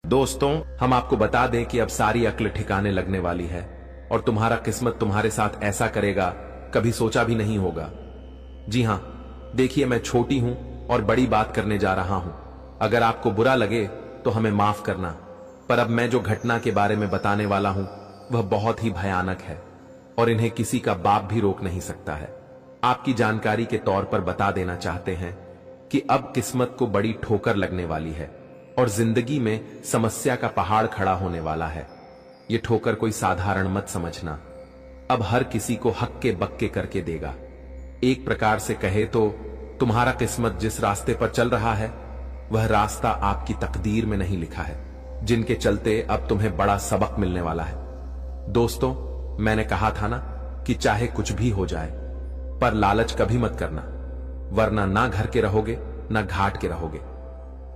दोस्तों, हम आपको बता दें कि अब सारी अक्ल ठिकाने लगने वाली है और तुम्हारा किस्मत तुम्हारे साथ ऐसा करेगा कभी सोचा भी नहीं होगा। जी हां, देखिए मैं छोटी हूं और बड़ी बात करने जा रहा हूं। अगर आपको बुरा लगे तो हमें माफ करना, पर अब मैं जो घटना के बारे में बताने वाला हूं वह बहुत ही भयानक है और इन्हें किसी का बाप भी रोक नहीं सकता है। आपकी जानकारी के तौर पर बता देना चाहते हैं कि अब किस्मत को बड़ी ठोकर लगने वाली है और जिंदगी में समस्या का पहाड़ खड़ा होने वाला है। यह ठोकर कोई साधारण मत समझना, अब हर किसी को हक्के बक्के करके देगा। एक प्रकार से कहे तो तुम्हारा किस्मत जिस रास्ते पर चल रहा है वह रास्ता आपकी तकदीर में नहीं लिखा है, जिनके चलते अब तुम्हें बड़ा सबक मिलने वाला है। दोस्तों, मैंने कहा था ना कि चाहे कुछ भी हो जाए पर लालच कभी मत करना, वरना ना घर के रहोगे ना घाट के रहोगे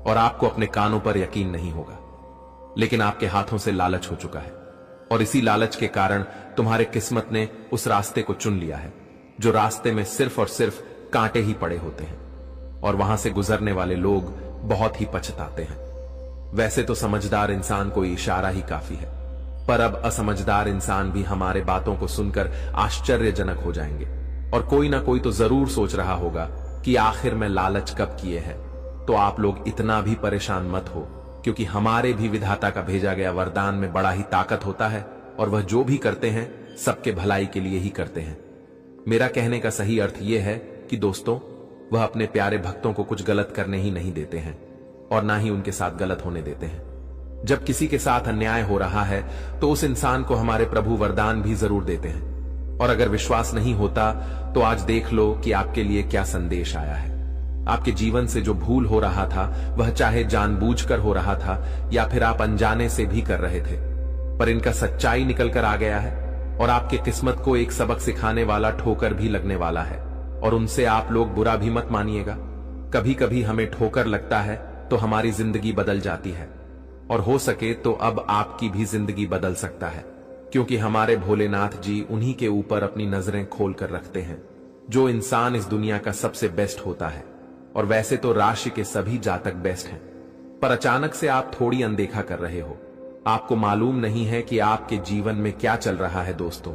और आपको अपने कानों पर यकीन नहीं होगा। लेकिन आपके हाथों से लालच हो चुका है और इसी लालच के कारण तुम्हारे किस्मत ने उस रास्ते को चुन लिया है जो रास्ते में सिर्फ और सिर्फ कांटे ही पड़े होते हैं और वहां से गुजरने वाले लोग बहुत ही पछताते हैं। वैसे तो समझदार इंसान को इशारा ही काफी है, पर अब असमझदार इंसान भी हमारे बातों को सुनकर आश्चर्यजनक हो जाएंगे और कोई ना कोई तो जरूर सोच रहा होगा कि आखिर में लालच कब किए है। तो आप लोग इतना भी परेशान मत हो, क्योंकि हमारे भी विधाता का भेजा गया वरदान में बड़ा ही ताकत होता है और वह जो भी करते हैं सबके भलाई के लिए ही करते हैं। मेरा कहने का सही अर्थ यह है कि दोस्तों, वह अपने प्यारे भक्तों को कुछ गलत करने ही नहीं देते हैं और ना ही उनके साथ गलत होने देते हैं। जब किसी के साथ अन्याय हो रहा है तो उस इंसान को हमारे प्रभु वरदान भी जरूर देते हैं। और अगर विश्वास नहीं होता तो आज देख लो कि आपके लिए क्या संदेश आया है। आपके जीवन से जो भूल हो रहा था वह चाहे जानबूझकर हो रहा था या फिर आप अनजाने से भी कर रहे थे, पर इनका सच्चाई निकल कर आ गया है और आपके किस्मत को एक सबक सिखाने वाला ठोकर भी लगने वाला है। और उनसे आप लोग बुरा भी मत मानिएगा। कभी कभी हमें ठोकर लगता है तो हमारी जिंदगी बदल जाती है और हो सके तो अब आपकी भी जिंदगी बदल सकता है, क्योंकि हमारे भोलेनाथ जी उन्हीं के ऊपर अपनी नजरें खोल कर रखते हैं जो इंसान इस दुनिया का सबसे बेस्ट होता है। और वैसे तो राशि के सभी जातक बेस्ट हैं, पर अचानक से आप थोड़ी अनदेखा कर रहे हो। आपको मालूम नहीं है कि आपके जीवन में क्या चल रहा है दोस्तों,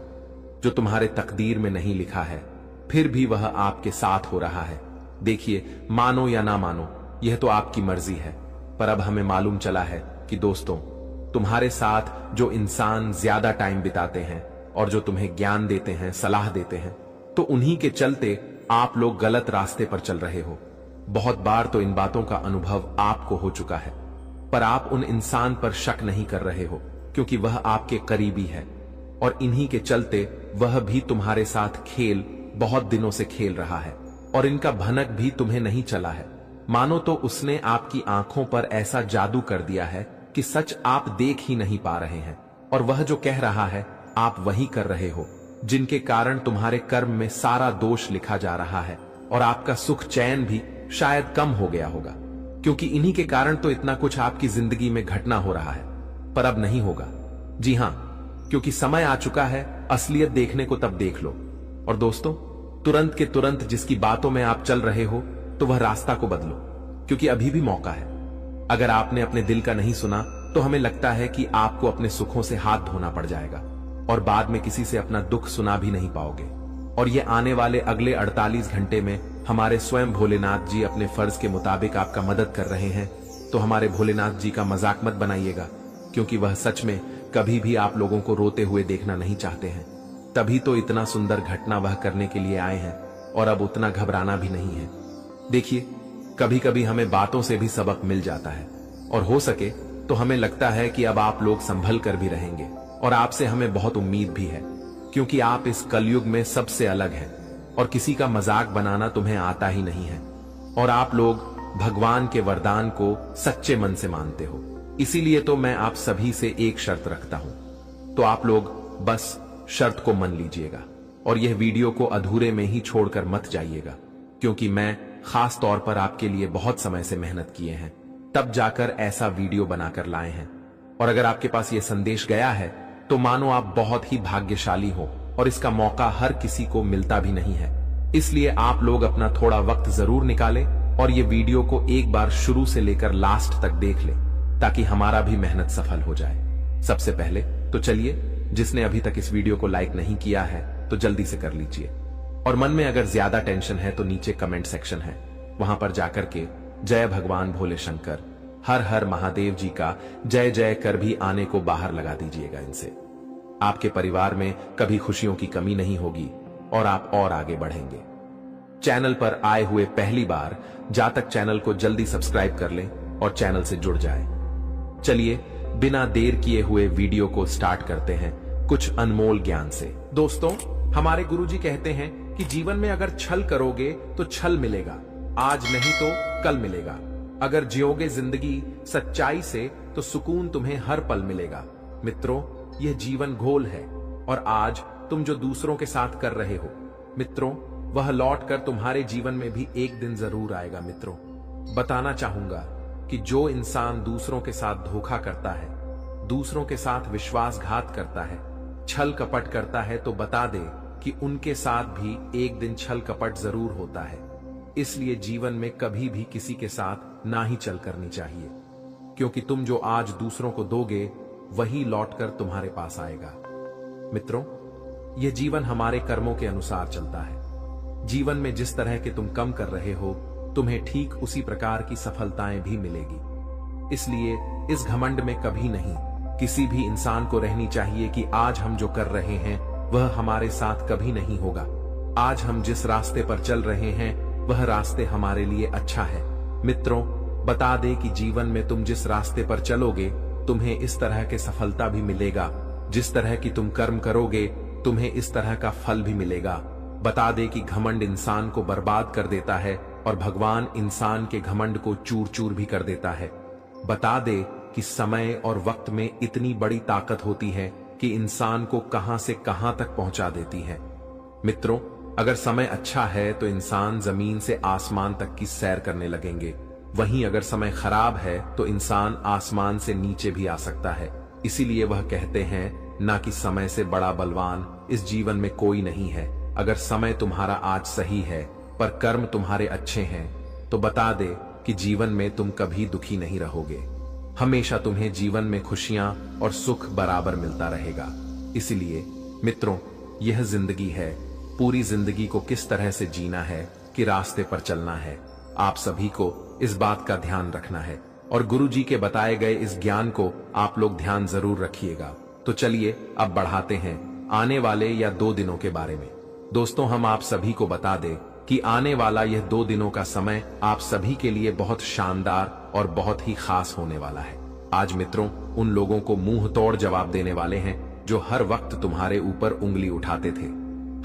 जो तुम्हारे तकदीर में नहीं लिखा है, फिर भी वह आपके साथ हो रहा है। देखिए, मानो या ना मानो यह तो आपकी मर्जी है, पर अब हमें मालूम चला है कि दोस्तों, तुम्हारे साथ जो इंसान ज्यादा टाइम बिताते हैं और जो तुम्हें ज्ञान देते हैं, सलाह देते हैं, तो उन्हीं के चलते आप लोग गलत रास्ते पर चल रहे हो। बहुत बार तो इन बातों का अनुभव आपको हो चुका है, पर आप उन इंसान पर शक नहीं कर रहे हो क्योंकि वह आपके करीबी है और इन्हीं के चलते वह भी तुम्हारे साथ खेल बहुत दिनों से खेल रहा है और इनका भनक भी तुम्हें नहीं चला है। मानो तो उसने आपकी आंखों पर ऐसा जादू कर दिया है कि सच आप देख ही नहीं पा रहे हैं और वह जो कह रहा है आप वही कर रहे हो, जिनके कारण तुम्हारे कर्म में सारा दोष लिखा जा रहा है और आपका सुख चैन भी शायद कम हो गया होगा, क्योंकि इन्हीं के कारण तो इतना कुछ आपकी जिंदगी में घटना हो रहा है, पर अब नहीं होगा। जी हां, क्योंकि समय आ चुका है असलियत देखने को, तब देख लो। और दोस्तों, तुरंत के तुरंत जिसकी बातों में आप चल रहे हो तो वह रास्ता को बदलो, क्योंकि अभी भी मौका है। अगर आपने अपने दिल का नहीं सुना तो हमें लगता है कि आपको अपने सुखों से हाथ धोना पड़ जाएगा और बाद में किसी से अपना दुख सुना भी नहीं पाओगे। और ये आने वाले अगले 48 घंटे में हमारे स्वयं भोलेनाथ जी अपने फर्ज के मुताबिक आपका मदद कर रहे हैं, तो हमारे भोलेनाथ जी का मजाक मत बनाइएगा, क्योंकि वह सच में कभी भी आप लोगों को रोते हुए देखना नहीं चाहते हैं। तभी तो इतना सुंदर घटना वह करने के लिए आए हैं और अब उतना घबराना भी नहीं है। देखिए, कभी कभी हमें बातों से भी सबक मिल जाता है और हो सके तो हमें लगता है कि अब आप लोग संभल कर भी रहेंगे और आपसे हमें बहुत उम्मीद भी है, क्योंकि आप इस कलयुग में सबसे अलग हैं और किसी का मजाक बनाना तुम्हें आता ही नहीं है और आप लोग भगवान के वरदान को सच्चे मन से मानते हो। इसीलिए तो मैं आप सभी से एक शर्त रखता हूं, तो आप लोग बस शर्त को मान लीजिएगा और यह वीडियो को अधूरे में ही छोड़कर मत जाइएगा, क्योंकि मैं खास तौर पर आपके लिए बहुत समय से मेहनत किए हैं, तब जाकर ऐसा वीडियो बनाकर लाए हैं। और अगर आपके पास यह संदेश गया है तो मानो आप बहुत ही भाग्यशाली हो और इसका मौका हर किसी को मिलता भी नहीं है। इसलिए आप लोग अपना थोड़ा वक्त जरूर निकालें और ये वीडियो को एक बार शुरू से लेकर लास्ट तक देख लें, ताकि हमारा भी मेहनत सफल हो जाए। सबसे पहले तो चलिए, जिसने अभी तक इस वीडियो को लाइक नहीं किया है तो जल्दी से कर लीजिए, और मन में अगर ज्यादा टेंशन है तो नीचे कमेंट सेक्शन है, वहां पर जाकर के जय भगवान भोले शंकर, हर हर महादेव जी का जय जय कर भी आने को बाहर लगा दीजिएगा। इनसे आपके परिवार में कभी खुशियों की कमी नहीं होगी और आप और आगे बढ़ेंगे। चैनल पर आए हुए पहली बार जातक चैनल को जल्दी सब्सक्राइब कर लें और चैनल से जुड़ जाएं। चलिए बिना देर किए हुए वीडियो को स्टार्ट करते हैं कुछ अनमोल ज्ञान से। दोस्तों, हमारे गुरुजी कहते हैं कि जीवन में अगर छल करोगे तो छल मिलेगा, आज नहीं तो कल मिलेगा। अगर जियोगे जिंदगी सच्चाई से तो सुकून तुम्हें हर पल मिलेगा। मित्रों, यह जीवन घोल है और आज तुम जो दूसरों के साथ कर रहे हो मित्रों, वह लौट कर तुम्हारे जीवन में भी एक दिन जरूर आएगा। मित्रों, बताना चाहूंगा कि जो इंसान दूसरों के साथ धोखा करता है, दूसरों के साथ विश्वासघात करता है, छल कपट करता है, तो बता दे कि उनके साथ भी एक दिन छल कपट जरूर होता है। इसलिए जीवन में कभी भी किसी के साथ ना ही छल करनी चाहिए, क्योंकि तुम जो आज दूसरों को दोगे वही लौटकर तुम्हारे पास आएगा। मित्रों, यह जीवन हमारे कर्मों के अनुसार चलता है। जीवन में जिस तरह के तुम कम कर रहे हो, तुम्हें ठीक उसी प्रकार की सफलताएं भी मिलेगी। इसलिए इस घमंड में कभी नहीं किसी भी इंसान को रहनी चाहिए कि आज हम जो कर रहे हैं वह हमारे साथ कभी नहीं होगा। आज हम जिस रास्ते पर चल रहे हैं वह रास्ते हमारे लिए अच्छा है। मित्रों, बता दे कि जीवन में तुम जिस रास्ते पर चलोगे तुम्हें इस तरह के सफलता भी मिलेगा, जिस तरह की तुम कर्म करोगे तुम्हें इस तरह का फल भी मिलेगा। बता दे कि घमंड इंसान को बर्बाद कर देता है और भगवान इंसान के घमंड को चूर चूर भी कर देता है। बता दे कि समय और वक्त में इतनी बड़ी ताकत होती है कि इंसान को कहां से कहां तक पहुंचा देती है। मित्रों, अगर समय अच्छा है तो इंसान जमीन से आसमान तक की सैर करने लगेंगे, वहीं अगर समय खराब है तो इंसान आसमान से नीचे भी आ सकता है। इसीलिए वह कहते हैं ना कि समय से बड़ा बलवान इस जीवन में कोई नहीं है। अगर समय तुम्हारा आज सही है पर कर्म तुम्हारे अच्छे हैं तो बता दे कि जीवन में तुम कभी दुखी नहीं रहोगे। हमेशा तुम्हें जीवन में खुशियां और सुख बराबर मिलता रहेगा। इसलिए मित्रों, यह जिंदगी है, पूरी जिंदगी को किस तरह से जीना है कि रास्ते पर चलना है, आप सभी को इस बात का ध्यान रखना है और गुरुजी के बताए गए इस ज्ञान को आप लोग ध्यान जरूर रखिएगा। तो चलिए अब बढ़ाते हैं आने वाले या 2 दिनों के बारे में। दोस्तों, हम आप सभी को बता दें कि आने वाला यह 2 दिनों का समय आप सभी के लिए बहुत शानदार और बहुत ही खास होने वाला है। आज मित्रों, उन लोगों को मुंह तोड़ जवाब देने वाले हैं जो हर वक्त तुम्हारे ऊपर उंगली उठाते थे।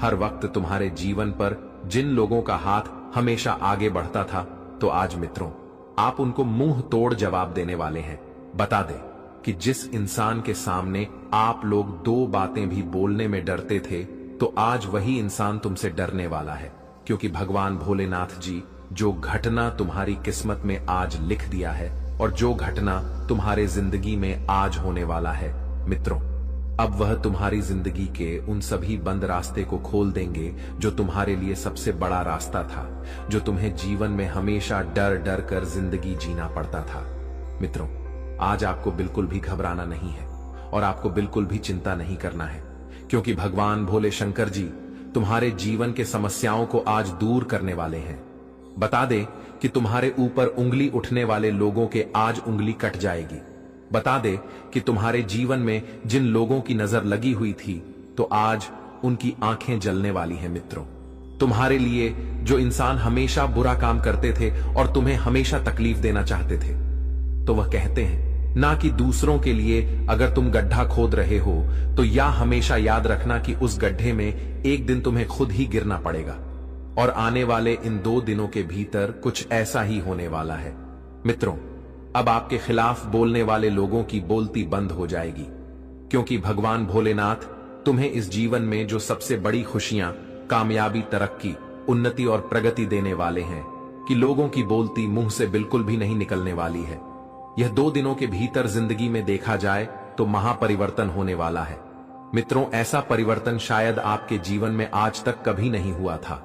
हर वक्त तुम्हारे जीवन पर जिन लोगों का हाथ हमेशा आगे बढ़ता था, तो आज मित्रों आप उनको मुंह तोड़ जवाब देने वाले हैं। बता दें कि जिस इंसान के सामने आप लोग 2 बातें भी बोलने में डरते थे, तो आज वही इंसान तुमसे डरने वाला है, क्योंकि भगवान भोलेनाथ जी जो घटना तुम्हारी किस्मत में आज लिख दिया है और जो घटना तुम्हारे जिंदगी में आज होने वाला है मित्रों, अब वह तुम्हारी जिंदगी के उन सभी बंद रास्ते को खोल देंगे जो तुम्हारे लिए सबसे बड़ा रास्ता था, जो तुम्हें जीवन में हमेशा डर डर कर जिंदगी जीना पड़ता था। मित्रों, आज आपको बिल्कुल भी घबराना नहीं है और आपको बिल्कुल भी चिंता नहीं करना है, क्योंकि भगवान भोले शंकर जी तुम्हारे जीवन के समस्याओं को आज दूर करने वाले हैं। बता दे कि तुम्हारे ऊपर उंगली उठने वाले लोगों के आज उंगली कट जाएगी। बता दे कि तुम्हारे जीवन में जिन लोगों की नजर लगी हुई थी, तो आज उनकी आंखें जलने वाली हैं। मित्रों, तुम्हारे लिए जो इंसान हमेशा बुरा काम करते थे और तुम्हें हमेशा तकलीफ देना चाहते थे, तो वह कहते हैं ना कि दूसरों के लिए अगर तुम गड्ढा खोद रहे हो तो या हमेशा याद रखना कि उस गड्ढे में एक दिन तुम्हें खुद ही गिरना पड़ेगा। और आने वाले इन 2 दिनों के भीतर कुछ ऐसा ही होने वाला है। मित्रों, अब आपके खिलाफ बोलने वाले लोगों की बोलती बंद हो जाएगी, क्योंकि भगवान भोलेनाथ तुम्हें इस जीवन में जो सबसे बड़ी खुशियां, कामयाबी, तरक्की, उन्नति और प्रगति देने वाले हैं कि लोगों की बोलती मुंह से बिल्कुल भी नहीं निकलने वाली है। यह 2 दिनों के भीतर जिंदगी में देखा जाए तो महापरिवर्तन होने वाला है। मित्रों, ऐसा परिवर्तन शायद आपके जीवन में आज तक कभी नहीं हुआ था।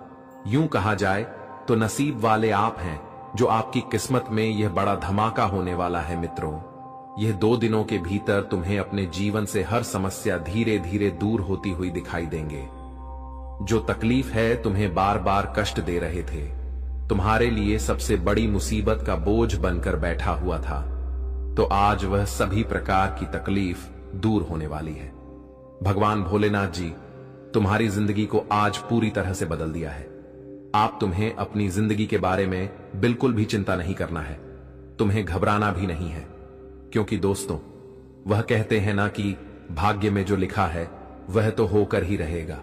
यूं कहा जाए तो नसीब वाले आप हैं जो आपकी किस्मत में यह बड़ा धमाका होने वाला है। मित्रों, यह 2 दिनों के भीतर तुम्हें अपने जीवन से हर समस्या धीरे धीरे दूर होती हुई दिखाई देंगे। जो तकलीफ है तुम्हें बार बार कष्ट दे रहे थे, तुम्हारे लिए सबसे बड़ी मुसीबत का बोझ बनकर बैठा हुआ था, तो आज वह सभी प्रकार की तकलीफ दूर होने वाली है। भगवान भोलेनाथ जी तुम्हारी जिंदगी को आज पूरी तरह से बदल दिया है। आप तुम्हें अपनी जिंदगी के बारे में बिल्कुल भी चिंता नहीं करना है, तुम्हें घबराना भी नहीं है, क्योंकि दोस्तों वह कहते हैं ना कि भाग्य में जो लिखा है वह तो होकर ही रहेगा।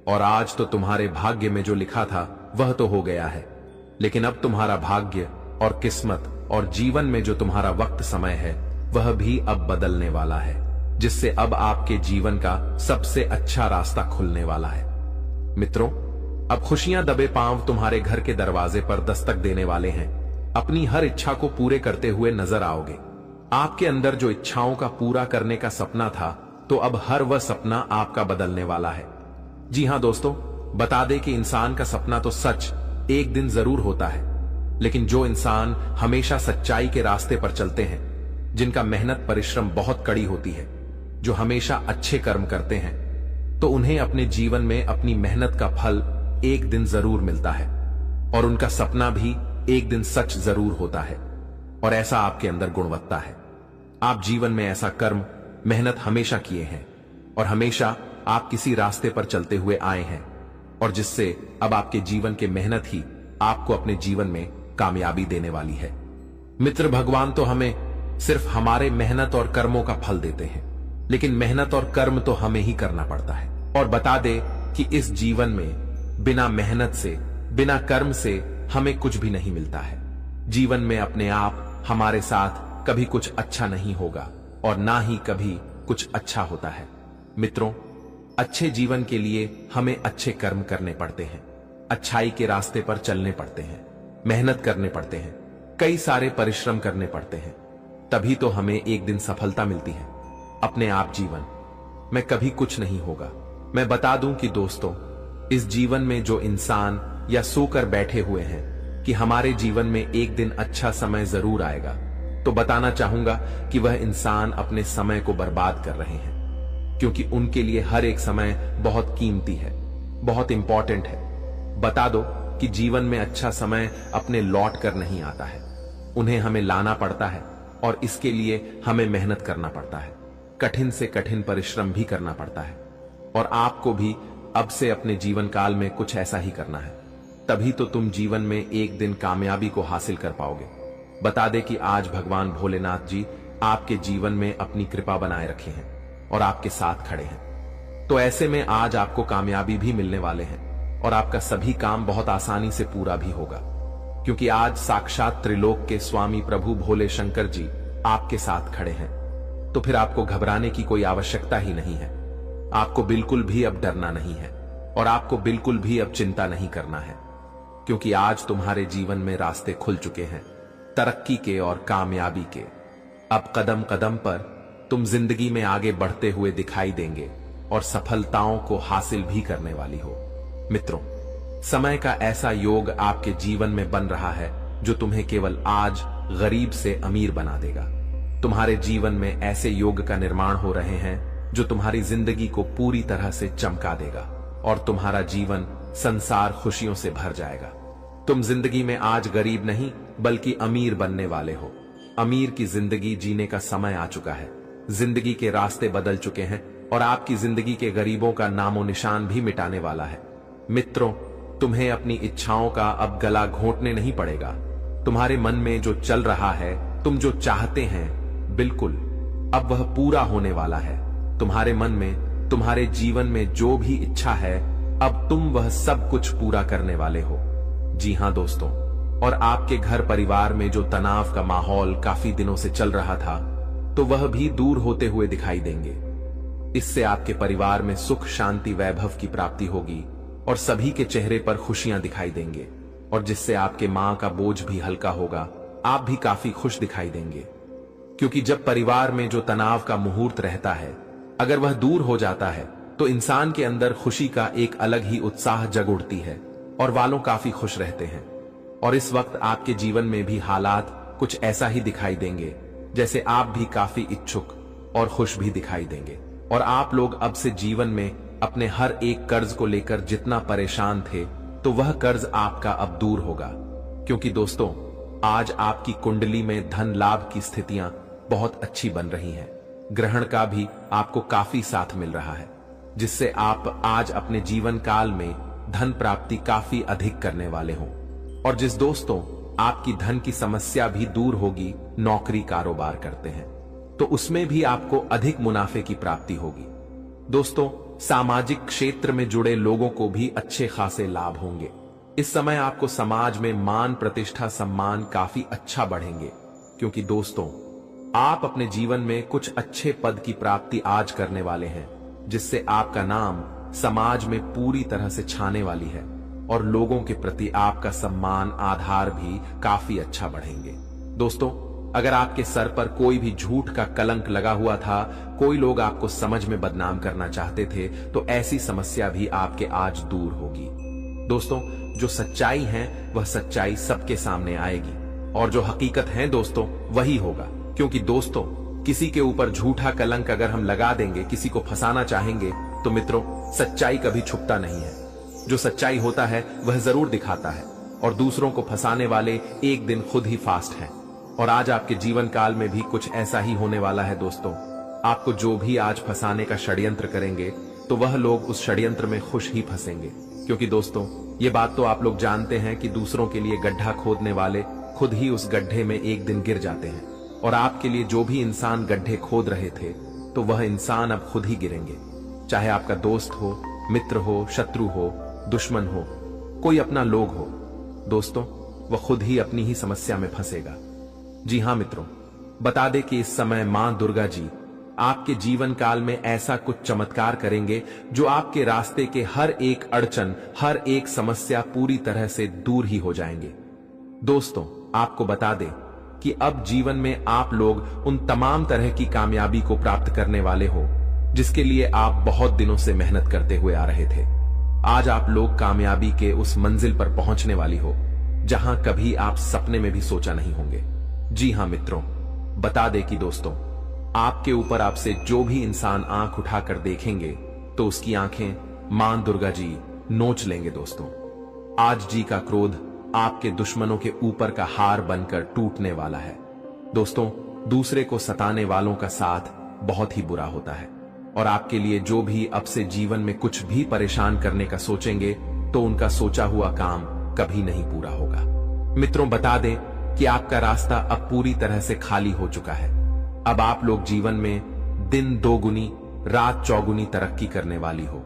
और आज तो तुम्हारे भाग्य में जो लिखा था वह तो हो गया है, लेकिन अब तुम्हारा भाग्य और किस्मत और जीवन में जो तुम्हारा वक्त समय है वह भी अब बदलने वाला है, जिससे अब आपके जीवन का सबसे अच्छा रास्ता खुलने वाला है। मित्रों, अब खुशियां दबे पांव तुम्हारे घर के दरवाजे पर दस्तक देने वाले हैं। अपनी हर इच्छा को पूरे करते हुए नजर आओगे। आपके अंदर जो इच्छाओं का पूरा करने का सपना था, तो अब हर वह सपना आपका बदलने वाला है। जी हां दोस्तों, बता दें कि इंसान का सपना तो सच एक दिन जरूर होता है, लेकिन जो इंसान हमेशा सच्चाई के रास्ते पर चलते हैं, जिनका मेहनत परिश्रम बहुत कड़ी होती है, जो हमेशा अच्छे कर्म करते हैं, तो उन्हें अपने जीवन में अपनी मेहनत का फल एक दिन जरूर मिलता है और उनका सपना भी एक दिन सच जरूर होता है। और ऐसा आपके अंदर गुणवत्ता है। आप जीवन में ऐसा कर्म मेहनत हमेशा किए हैं और हमेशा आप किसी रास्ते पर चलते हुए आए हैं, और जिससे अब आपके जीवन के मेहनत ही आपको अपने जीवन में कामयाबी देने वाली है। मित्र, भगवान तो हमें सिर्फ हमारे मेहनत और कर्मों का फल देते हैं, लेकिन मेहनत और कर्म तो हमें ही करना पड़ता है। और बता दे कि इस जीवन में बिना मेहनत से, बिना कर्म से हमें कुछ भी नहीं मिलता है। जीवन में अपने आप हमारे साथ कभी कुछ अच्छा नहीं होगा और ना ही कभी कुछ अच्छा होता है। मित्रों, अच्छे जीवन के लिए हमें अच्छे कर्म करने पड़ते हैं, अच्छाई के रास्ते पर चलने पड़ते हैं, मेहनत करने पड़ते हैं, कई सारे परिश्रम करने पड़ते हैं, तभी तो हमें एक दिन सफलता मिलती है। अपने आप जीवन में कभी कुछ नहीं होगा। मैं बता दूं कि दोस्तों, इस जीवन में जो इंसान या सोकर बैठे हुए हैं कि हमारे जीवन में एक दिन अच्छा समय जरूर आएगा, तो बताना चाहूंगा कि वह इंसान अपने समय को बर्बाद कर रहे हैं, क्योंकि उनके लिए हर एक समय बहुत कीमती है, बहुत इंपॉर्टेंट है। बता दो कि जीवन में अच्छा समय अपने लौट कर नहीं आता है, उन्हें हमें लाना पड़ता है, और इसके लिए हमें मेहनत करना पड़ता है, कठिन से कठिन परिश्रम भी करना पड़ता है। और आपको भी अब से अपने जीवन काल में कुछ ऐसा ही करना है, तभी तो तुम जीवन में एक दिन कामयाबी को हासिल कर पाओगे। बता दे कि आज भगवान भोलेनाथ जी आपके जीवन में अपनी कृपा बनाए रखे हैं और आपके साथ खड़े हैं। तो ऐसे में आज आपको कामयाबी भी मिलने वाले हैं और आपका सभी काम बहुत आसानी से पूरा भी होगा, क्योंकि आज साक्षात त्रिलोक के स्वामी प्रभु भोले शंकर जी आपके साथ खड़े हैं। तो फिर आपको घबराने की कोई आवश्यकता ही नहीं है। आपको बिल्कुल भी अब डरना नहीं है और आपको बिल्कुल भी अब चिंता नहीं करना है, क्योंकि आज तुम्हारे जीवन में रास्ते खुल चुके हैं, तरक्की के और कामयाबी के। अब कदम कदम पर तुम जिंदगी में आगे बढ़ते हुए दिखाई देंगे और सफलताओं को हासिल भी करने वाली हो। मित्रों, समय का ऐसा योग आपके जीवन में बन रहा है जो तुम्हें केवल आज गरीब से अमीर बना देगा। तुम्हारे जीवन में ऐसे योग का निर्माण हो रहे हैं जो तुम्हारी जिंदगी को पूरी तरह से चमका देगा और तुम्हारा जीवन संसार खुशियों से भर जाएगा। तुम जिंदगी में आज गरीब नहीं बल्कि अमीर बनने वाले हो। अमीर की जिंदगी जीने का समय आ चुका है। जिंदगी के रास्ते बदल चुके हैं और आपकी जिंदगी के गरीबों का नामो निशान भी मिटाने वाला है। मित्रों, तुम्हें अपनी इच्छाओं का अब गला घोंटने नहीं पड़ेगा। तुम्हारे मन में जो चल रहा है, तुम जो चाहते हैं, बिल्कुल अब वह पूरा होने वाला है। तुम्हारे मन में, तुम्हारे जीवन में जो भी इच्छा है, अब तुम वह सब कुछ पूरा करने वाले हो। जी हां दोस्तों, और आपके घर परिवार में जो तनाव का माहौल काफी दिनों से चल रहा था, तो वह भी दूर होते हुए दिखाई देंगे। इससे आपके परिवार में सुख, शांति, वैभव की प्राप्ति होगी और सभी के चेहरे पर खुशियां दिखाई देंगे, और जिससे आपके मां का बोझ भी हल्का होगा। आप भी काफी खुश दिखाई देंगे, क्योंकि जब परिवार में जो तनाव का मुहूर्त रहता है, अगर वह दूर हो जाता है तो इंसान के अंदर खुशी का एक अलग ही उत्साह जग उठती है और वालों काफी खुश रहते हैं। और इस वक्त आपके जीवन में भी हालात कुछ ऐसा ही दिखाई देंगे जैसे आप भी काफी इच्छुक और खुश भी दिखाई देंगे। और आप लोग अब से जीवन में अपने हर एक कर्ज को लेकर जितना परेशान थे, तो वह कर्ज आपका अब दूर होगा। क्योंकि दोस्तों, आज आपकी कुंडली में धन लाभ की स्थितियां बहुत अच्छी बन रही हैं। ग्रहण का भी आपको काफी साथ मिल रहा है, जिससे आप आज अपने जीवन काल में धन प्राप्ति काफी अधिक करने वाले हों। और जिस दोस्तों आपकी धन की समस्या भी दूर होगी, नौकरी कारोबार करते हैं, तो उसमें भी आपको अधिक मुनाफे की प्राप्ति होगी। दोस्तों, सामाजिक क्षेत्र में जुड़े लोगों को भी अच्छे खासे लाभ होंगे। इस समय आपको समाज में मान प्रतिष्ठा सम्मान काफी अच्छा बढ़ेंगे। क्योंकि दोस्तों, आप अपने जीवन में कुछ अच्छे पद की प्राप्ति आज करने वाले हैं, जिससे आपका नाम समाज में पूरी तरह से छाने वाली है और लोगों के प्रति आपका सम्मान आधार भी काफी अच्छा बढ़ेंगे। दोस्तों, अगर आपके सर पर कोई भी झूठ का कलंक लगा हुआ था, कोई लोग आपको समझ में बदनाम करना चाहते थे, तो ऐसी समस्या भी आपके आज दूर होगी। दोस्तों, जो सच्चाई है वह सच्चाई सबके सामने आएगी, और जो हकीकत है दोस्तों वही होगा। क्योंकि दोस्तों, किसी के ऊपर झूठा कलंक अगर हम लगा देंगे, किसी को फंसाना चाहेंगे, तो मित्रों, सच्चाई कभी छुपता नहीं है। जो सच्चाई होता है वह जरूर दिखाता है, और दूसरों को फंसाने वाले एक दिन खुद ही फास्ट हैं। और आज आपके जीवन काल में भी कुछ ऐसा ही होने वाला है। दोस्तों, आपको जो भी आज फंसाने का षड्यंत्र करेंगे, तो वह लोग उस षड्यंत्र में खुश ही फंसेंगे। क्योंकि दोस्तों, ये बात तो आप लोग जानते हैं कि दूसरों के लिए गड्ढा खोदने वाले खुद ही उस गड्ढे में एक दिन गिर जाते हैं। और आपके लिए जो भी इंसान गड्ढे खोद रहे थे, तो वह इंसान अब खुद ही गिरेंगे। चाहे आपका दोस्त हो, मित्र हो, शत्रु हो, दुश्मन हो, कोई अपना लोग हो, दोस्तों, वह खुद ही अपनी ही समस्या में फंसेगा। जी हां मित्रों, बता दें कि इस समय मां दुर्गा जी आपके जीवन काल में ऐसा कुछ चमत्कार करेंगे, जो आपके रास्ते के हर एक अड़चन, हर एक समस्या पूरी तरह से दूर ही हो जाएंगे। दोस्तों, आपको बता दें कि अब जीवन में आप लोग उन तमाम तरह की कामयाबी को प्राप्त करने वाले हो, जिसके लिए आप बहुत दिनों से मेहनत करते हुए आ रहे थे। आज आप लोग कामयाबी के उस मंजिल पर पहुंचने वाली हो, जहां कभी आप सपने में भी सोचा नहीं होंगे। जी हां मित्रों, बता दें कि दोस्तों, आपके ऊपर आपसे जो भी इंसान आंख उठाकर देखेंगे, तो उसकी आंखें मां दुर्गा जी नोच लेंगे। दोस्तों, आज जी का क्रोध आपके दुश्मनों के ऊपर का हार बनकर टूटने वाला है। दोस्तों, दूसरे को सताने वालों का साथ बहुत ही बुरा होता है, और आपके लिए जो भी अब से जीवन में कुछ भी परेशान करने का सोचेंगे, तो उनका सोचा हुआ काम कभी नहीं पूरा होगा। मित्रों, बता दें कि आपका रास्ता अब पूरी तरह से खाली हो चुका है। अब आप लोग जीवन में दिन दोगुनी रात चौगुनी तरक्की करने वाली हो।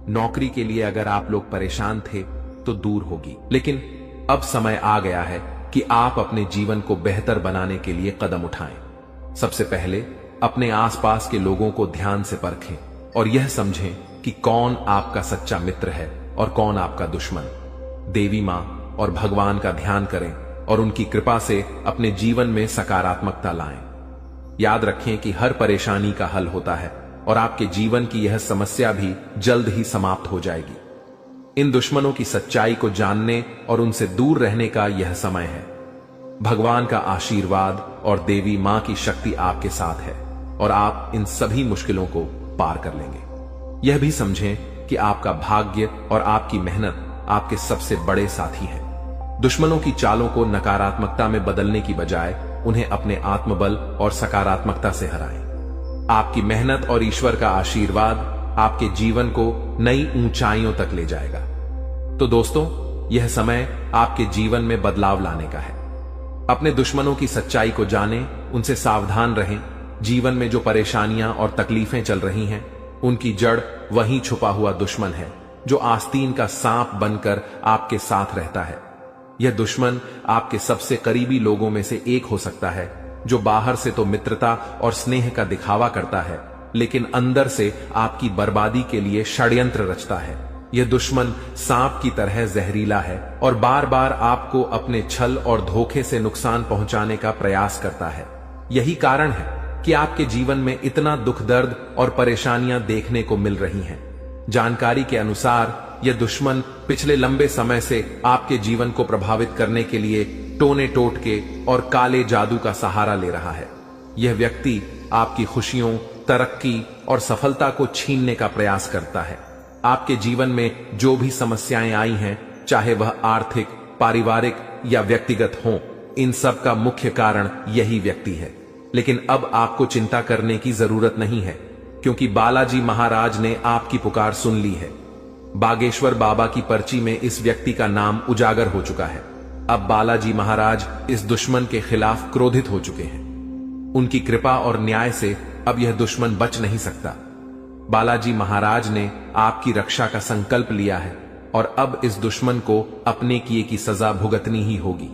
नौकरी के लिए अगर आप लोग परेशान थे, तो दूर होगी। लेकिन अब समय आ गया है कि आप अपने जीवन को बेहतर बनाने के लिए कदम उठाएं। सबसे पहले अपने आसपास के लोगों को ध्यान से परखें और यह समझें कि कौन आपका सच्चा मित्र है और कौन आपका दुश्मन। देवी मां और भगवान का ध्यान करें और उनकी कृपा से अपने जीवन में सकारात्मकता लाएं। याद रखें कि हर परेशानी का हल होता है और आपके जीवन की यह समस्या भी जल्द ही समाप्त हो जाएगी। इन दुश्मनों की सच्चाई को जानने और उनसे दूर रहने का यह समय है। भगवान का आशीर्वाद और देवी मां की शक्ति आपके साथ है और आप इन सभी मुश्किलों को पार कर लेंगे। यह भी समझें कि आपका भाग्य और आपकी मेहनत आपके सबसे बड़े साथी हैं। दुश्मनों की चालों को नकारात्मकता में बदलने की बजाय उन्हें अपने आत्मबल और सकारात्मकता से हराएं। आपकी मेहनत और ईश्वर का आशीर्वाद आपके जीवन को नई ऊंचाइयों तक ले जाएगा। तो दोस्तों, यह समय आपके जीवन में बदलाव लाने का है। अपने दुश्मनों की सच्चाई को जानें, उनसे सावधान रहें। जीवन में जो परेशानियां और तकलीफें चल रही हैं, उनकी जड़ वहीं छुपा हुआ दुश्मन है, जो आस्तीन का सांप बनकर आपके साथ रहता है। यह दुश्मन आपके सबसे करीबी लोगों में से एक हो सकता है, जो बाहर से तो मित्रता और स्नेह का दिखावा करता है, लेकिन अंदर से आपकी बर्बादी के लिए षड्यंत्र रचता है। यह दुश्मन सांप की तरह जहरीला है और बार बार आपको अपने छल और धोखे से नुकसान पहुंचाने का प्रयास करता है। यही कारण है कि आपके जीवन में इतना दुख दर्द और परेशानियां देखने को मिल रही हैं। जानकारी के अनुसार यह दुश्मन पिछले लंबे समय से आपके जीवन को प्रभावित करने के लिए टोने टोटके और काले जादू का सहारा ले रहा है। यह व्यक्ति आपकी खुशियों, तरक्की और सफलता को छीनने का प्रयास करता है। आपके जीवन में जो भी समस्याएं आई हैं, चाहे वह आर्थिक, पारिवारिक या व्यक्तिगत हों, इन सब का मुख्य कारण यही व्यक्ति है। लेकिन अब आपको चिंता करने की जरूरत नहीं है, क्योंकि बालाजी महाराज ने आपकी पुकार सुन ली है। बागेश्वर बाबा की पर्ची में इस व्यक्ति का नाम उजागर हो चुका है। अब बालाजी महाराज इस दुश्मन के खिलाफ क्रोधित हो चुके हैं। उनकी कृपा और न्याय से अब यह दुश्मन बच नहीं सकता। बालाजी महाराज ने आपकी रक्षा का संकल्प लिया है और अब इस दुश्मन को अपने किए की सजा भुगतनी ही होगी।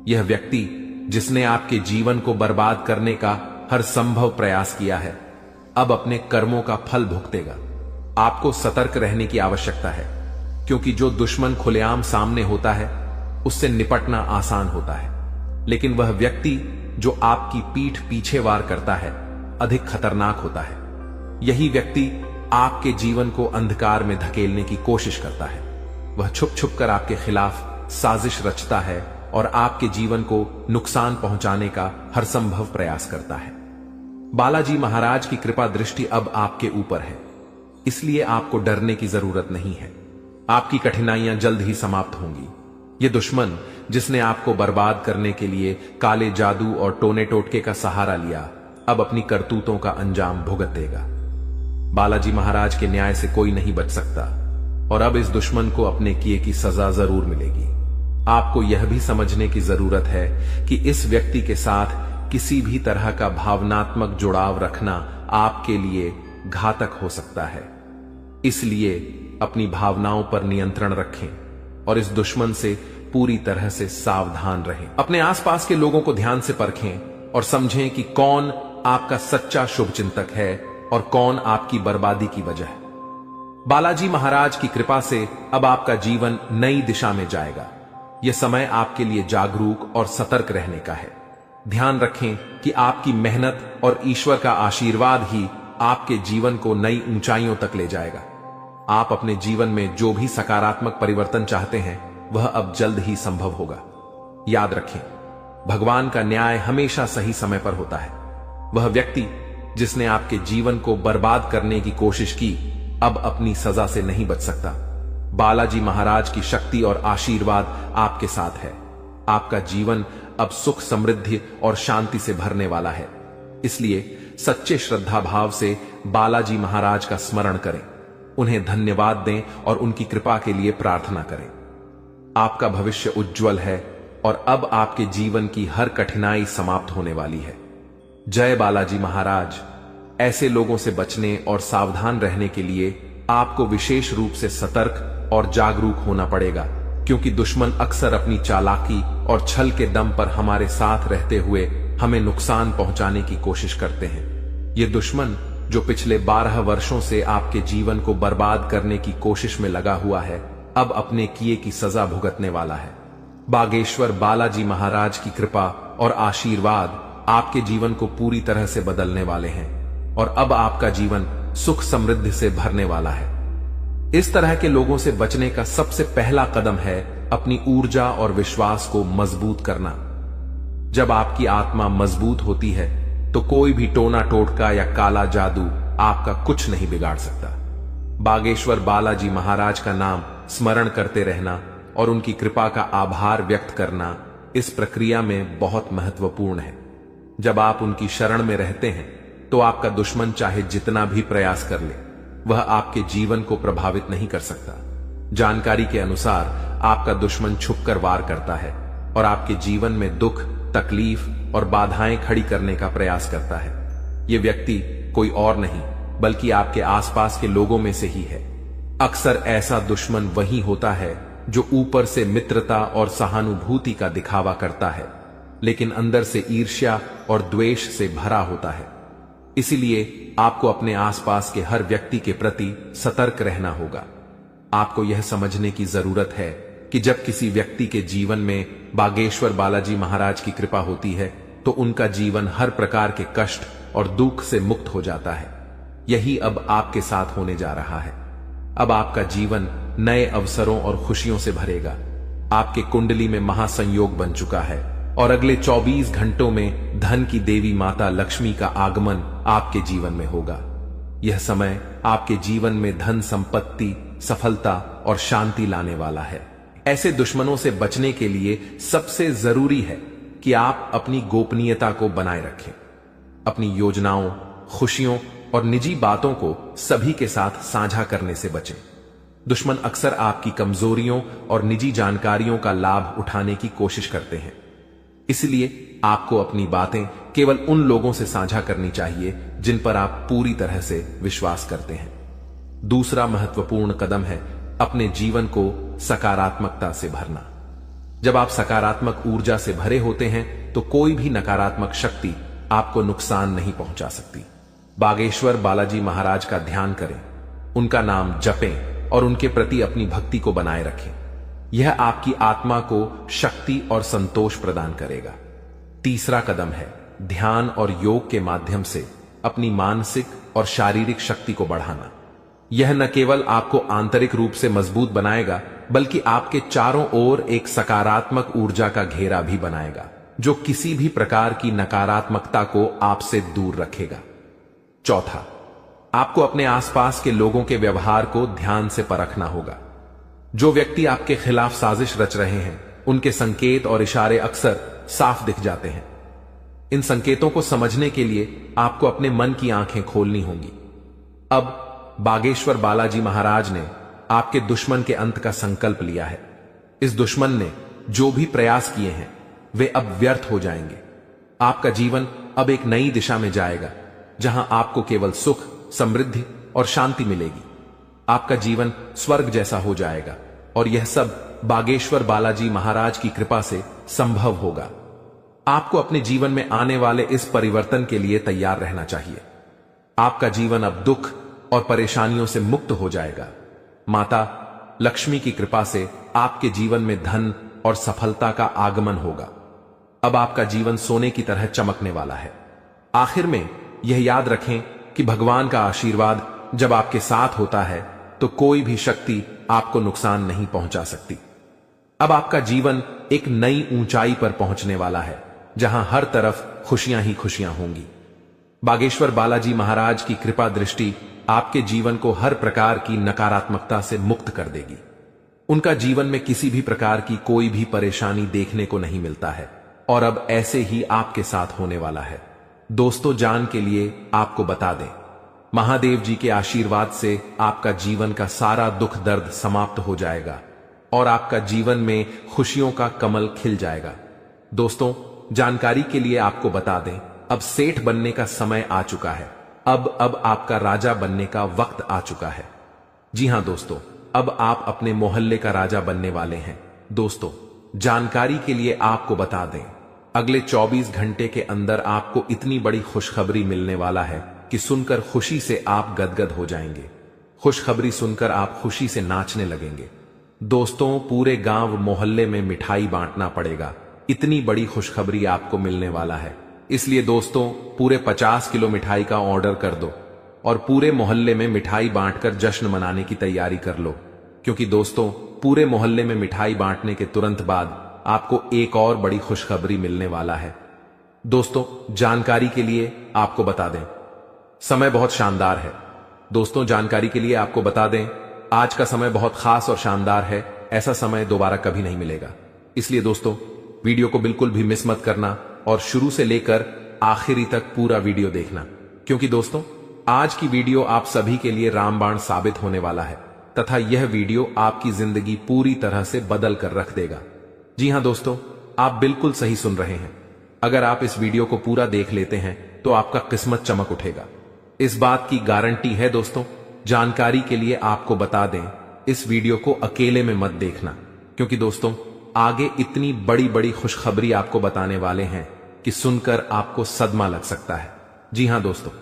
यह व्यक्ति जिसने आपके जीवन को बर्बाद करने का हर संभव प्रयास किया है, अब अपने कर्मों का फल भुगतेगा। आपको सतर्क रहने की आवश्यकता है, क्योंकि जो दुश्मन खुलेआम सामने होता है उससे निपटना आसान होता है, लेकिन वह व्यक्ति जो आपकी पीठ पीछे वार करता है अधिक खतरनाक होता है। यही व्यक्ति आपके जीवन को अंधकार में धकेलने की कोशिश करता है। वह छुप छुप कर आपके खिलाफ साजिश रचता है और आपके जीवन को नुकसान पहुंचाने का हर संभव प्रयास करता है। बालाजी महाराज की कृपा दृष्टि अब आपके ऊपर है, इसलिए आपको डरने की जरूरत नहीं है। आपकी कठिनाइयां जल्द ही समाप्त होंगी। यह दुश्मन जिसने आपको बर्बाद करने के लिए काले जादू और टोने टोटके का सहारा लिया, अब अपनी करतूतों का अंजाम भुगतेगा। बालाजी महाराज के न्याय से कोई नहीं बच सकता और अब इस दुश्मन को अपने किए की सजा जरूर मिलेगी। आपको यह भी समझने की जरूरत है कि इस व्यक्ति के साथ किसी भी तरह का भावनात्मक जुड़ाव रखना आपके लिए घातक हो सकता है। इसलिए अपनी भावनाओं पर नियंत्रण रखें और इस दुश्मन से पूरी तरह से सावधान रहें। अपने आसपास के लोगों को ध्यान से परखें और समझें कि कौन आपका सच्चा शुभचिंतक है और कौन आपकी बर्बादी की वजह है। बालाजी महाराज की कृपा से अब आपका जीवन नई दिशा में जाएगा। यह समय आपके लिए जागरूक और सतर्क रहने का है। ध्यान रखें कि आपकी मेहनत और ईश्वर का आशीर्वाद ही आपके जीवन को नई ऊंचाइयों तक ले जाएगा। आप अपने जीवन में जो भी सकारात्मक परिवर्तन चाहते हैं, वह अब जल्द ही संभव होगा। याद रखें, भगवान का न्याय हमेशा सही समय पर होता है। वह व्यक्ति जिसने आपके जीवन को बर्बाद करने की कोशिश की, अब अपनी सजा से नहीं बच सकता। बालाजी महाराज की शक्ति और आशीर्वाद आपके साथ है। आपका जीवन अब सुख, समृद्धि और शांति से भरने वाला है। इसलिए सच्चे श्रद्धा भाव से बालाजी महाराज का स्मरण करें, उन्हें धन्यवाद दें और उनकी कृपा के लिए प्रार्थना करें। आपका भविष्य उज्जवल है और अब आपके जीवन की हर कठिनाई समाप्त होने वाली है। जय बालाजी महाराज। ऐसे लोगों से बचने और सावधान रहने के लिए आपको विशेष रूप से सतर्क और जागरूक होना पड़ेगा, क्योंकि दुश्मन अक्सर अपनी चालाकी और छल के दम पर हमारे साथ रहते हुए हमें नुकसान पहुंचाने की कोशिश करते हैं। ये दुश्मन जो पिछले 12 वर्षों से आपके जीवन को बर्बाद करने की कोशिश में लगा हुआ है, अब अपने किए की सजा भुगतने वाला है। बागेश्वर बालाजी महाराज की कृपा और आशीर्वाद आपके जीवन को पूरी तरह से बदलने वाले हैं और अब आपका जीवन सुख, समृद्धि से भरने वाला है। इस तरह के लोगों से बचने का सबसे पहला कदम है अपनी ऊर्जा और विश्वास को मजबूत करना। जब आपकी आत्मा मजबूत होती है तो कोई भी टोना टोटका या काला जादू आपका कुछ नहीं बिगाड़ सकता। बागेश्वर बालाजी महाराज का नाम स्मरण करते रहना और उनकी कृपा का आभार व्यक्त करना इस प्रक्रिया में बहुत महत्वपूर्ण है। जब आप उनकी शरण में रहते हैं तो आपका दुश्मन चाहे जितना भी प्रयास कर ले, वह आपके जीवन को प्रभावित नहीं कर सकता। जानकारी के अनुसार आपका दुश्मन छुपकर वार करता है और आपके जीवन में दुख, तकलीफ और बाधाएं खड़ी करने का प्रयास करता है। यह व्यक्ति कोई और नहीं बल्कि आपके आसपास के लोगों में से ही है। अक्सर ऐसा दुश्मन वही होता है जो ऊपर से मित्रता और सहानुभूति का दिखावा करता है, लेकिन अंदर से ईर्ष्या और द्वेष से भरा होता है। इसीलिए आपको अपने आसपास के हर व्यक्ति के प्रति सतर्क रहना होगा। आपको यह समझने की जरूरत है कि जब किसी व्यक्ति के जीवन में बागेश्वर बालाजी महाराज की कृपा होती है तो उनका जीवन हर प्रकार के कष्ट और दुख से मुक्त हो जाता है। यही अब आपके साथ होने जा रहा है। अब आपका जीवन नए अवसरों और खुशियों से भरेगा। आपके कुंडली में महासंयोग बन चुका है और अगले 24 घंटों में धन की देवी माता लक्ष्मी का आगमन आपके जीवन में होगा। यह समय आपके जीवन में धन, संपत्ति, सफलता और शांति लाने वाला है। ऐसे दुश्मनों से बचने के लिए सबसे जरूरी है कि आप अपनी गोपनीयता को बनाए रखें। अपनी योजनाओं, खुशियों और निजी बातों को सभी के साथ साझा करने से बचें। दुश्मन अक्सर आपकी कमजोरियों और निजी जानकारियों का लाभ उठाने की कोशिश करते हैं। इसलिए आपको अपनी बातें केवल उन लोगों से साझा करनी चाहिए जिन पर आप पूरी तरह से विश्वास करते हैं। दूसरा महत्वपूर्ण कदम है अपने जीवन को सकारात्मकता से भरना। जब आप सकारात्मक ऊर्जा से भरे होते हैं तो कोई भी नकारात्मक शक्ति आपको नुकसान नहीं पहुंचा सकती। बागेश्वर बालाजी महाराज का ध्यान करें, उनका नाम जपें और उनके प्रति अपनी भक्ति को बनाए रखें। यह आपकी आत्मा को शक्ति और संतोष प्रदान करेगा। तीसरा कदम है ध्यान और योग के माध्यम से अपनी मानसिक और शारीरिक शक्ति को बढ़ाना। यह न केवल आपको आंतरिक रूप से मजबूत बनाएगा, बल्कि आपके चारों ओर एक सकारात्मक ऊर्जा का घेरा भी बनाएगा, जो किसी भी प्रकार की नकारात्मकता को आपसे दूर रखेगा। चौथा, आपको अपने आसपास के लोगों के व्यवहार को ध्यान से परखना होगा। जो व्यक्ति आपके खिलाफ साजिश रच रहे हैं, उनके संकेत और इशारे अक्सर साफ दिख जाते हैं। इन संकेतों को समझने के लिए आपको अपने मन की आंखें खोलनी होंगी। अब बागेश्वर बालाजी महाराज ने आपके दुश्मन के अंत का संकल्प लिया है। इस दुश्मन ने जो भी प्रयास किए हैं वे अब व्यर्थ हो जाएंगे। आपका जीवन अब एक नई दिशा में जाएगा, जहां आपको केवल सुख, समृद्धि और शांति मिलेगी। आपका जीवन स्वर्ग जैसा हो जाएगा और यह सब बागेश्वर बालाजी महाराज की कृपा से संभव होगा। आपको अपने जीवन में आने वाले इस परिवर्तन के लिए तैयार रहना चाहिए। आपका जीवन अब दुख और परेशानियों से मुक्त हो जाएगा। माता लक्ष्मी की कृपा से आपके जीवन में धन और सफलता का आगमन होगा। अब आपका जीवन सोने की तरह चमकने वाला है। आखिर में यह याद रखें कि भगवान का आशीर्वाद जब आपके साथ होता है तो कोई भी शक्ति आपको नुकसान नहीं पहुंचा सकती। अब आपका जीवन एक नई ऊंचाई पर पहुंचने वाला है, जहां हर तरफ खुशियां ही खुशियां होंगी। बागेश्वर बालाजी महाराज की कृपा दृष्टि आपके जीवन को हर प्रकार की नकारात्मकता से मुक्त कर देगी। उनका जीवन में किसी भी प्रकार की कोई भी परेशानी देखने को नहीं मिलता है और अब ऐसे ही आपके साथ होने वाला है। दोस्तों, जान के लिए आपको बता दें, महादेव जी के आशीर्वाद से आपका जीवन का सारा दुख दर्द समाप्त हो जाएगा और आपका जीवन में खुशियों का कमल खिल जाएगा। दोस्तों, जानकारी के लिए आपको बता दें, अब सेठ बनने का समय आ चुका है। अब आपका राजा बनने का वक्त आ चुका है। जी हां दोस्तों, अब आप अपने मोहल्ले का राजा बनने वाले हैं। दोस्तों, जानकारी के लिए आपको बता दें, अगले 24 घंटे के अंदर आपको इतनी बड़ी खुशखबरी मिलने वाला है कि सुनकर खुशी से आप गदगद हो जाएंगे। खुशखबरी सुनकर आप खुशी से नाचने लगेंगे। दोस्तों, पूरे गांव मोहल्ले में मिठाई बांटना पड़ेगा। इतनी बड़ी खुशखबरी आपको मिलने वाला है। इसलिए दोस्तों, पूरे 50 किलो मिठाई का ऑर्डर कर दो और पूरे मोहल्ले में मिठाई बांटकर जश्न मनाने की तैयारी कर लो, क्योंकि दोस्तों, पूरे मोहल्ले में मिठाई बांटने के तुरंत बाद आपको एक और बड़ी खुशखबरी मिलने वाला है। दोस्तों, जानकारी के लिए आपको बता दें, समय बहुत शानदार है। दोस्तों, जानकारी के लिए आपको बता दें, आज का समय बहुत खास और शानदार है। ऐसा समय दोबारा कभी नहीं मिलेगा। इसलिए दोस्तों, वीडियो को बिल्कुल भी मिस मत करना और शुरू से लेकर आखिरी तक पूरा वीडियो देखना, क्योंकि दोस्तों, आज की वीडियो आप सभी के लिए रामबाण साबित होने वाला है तथा यह वीडियो आपकी जिंदगी पूरी तरह से बदल कर रख देगा। जी हां दोस्तों, आप बिल्कुल सही सुन रहे हैं। अगर आप इस वीडियो को पूरा देख लेते हैं तो आपका किस्मत चमक उठेगा। इस बात की गारंटी है। दोस्तों, जानकारी के लिए आपको बता दें, इस वीडियो को अकेले में मत देखना, क्योंकि दोस्तों, आगे इतनी बड़ी बड़ी खुशखबरी आपको बताने वाले हैं कि सुनकर आपको सदमा लग सकता है। जी हां दोस्तों,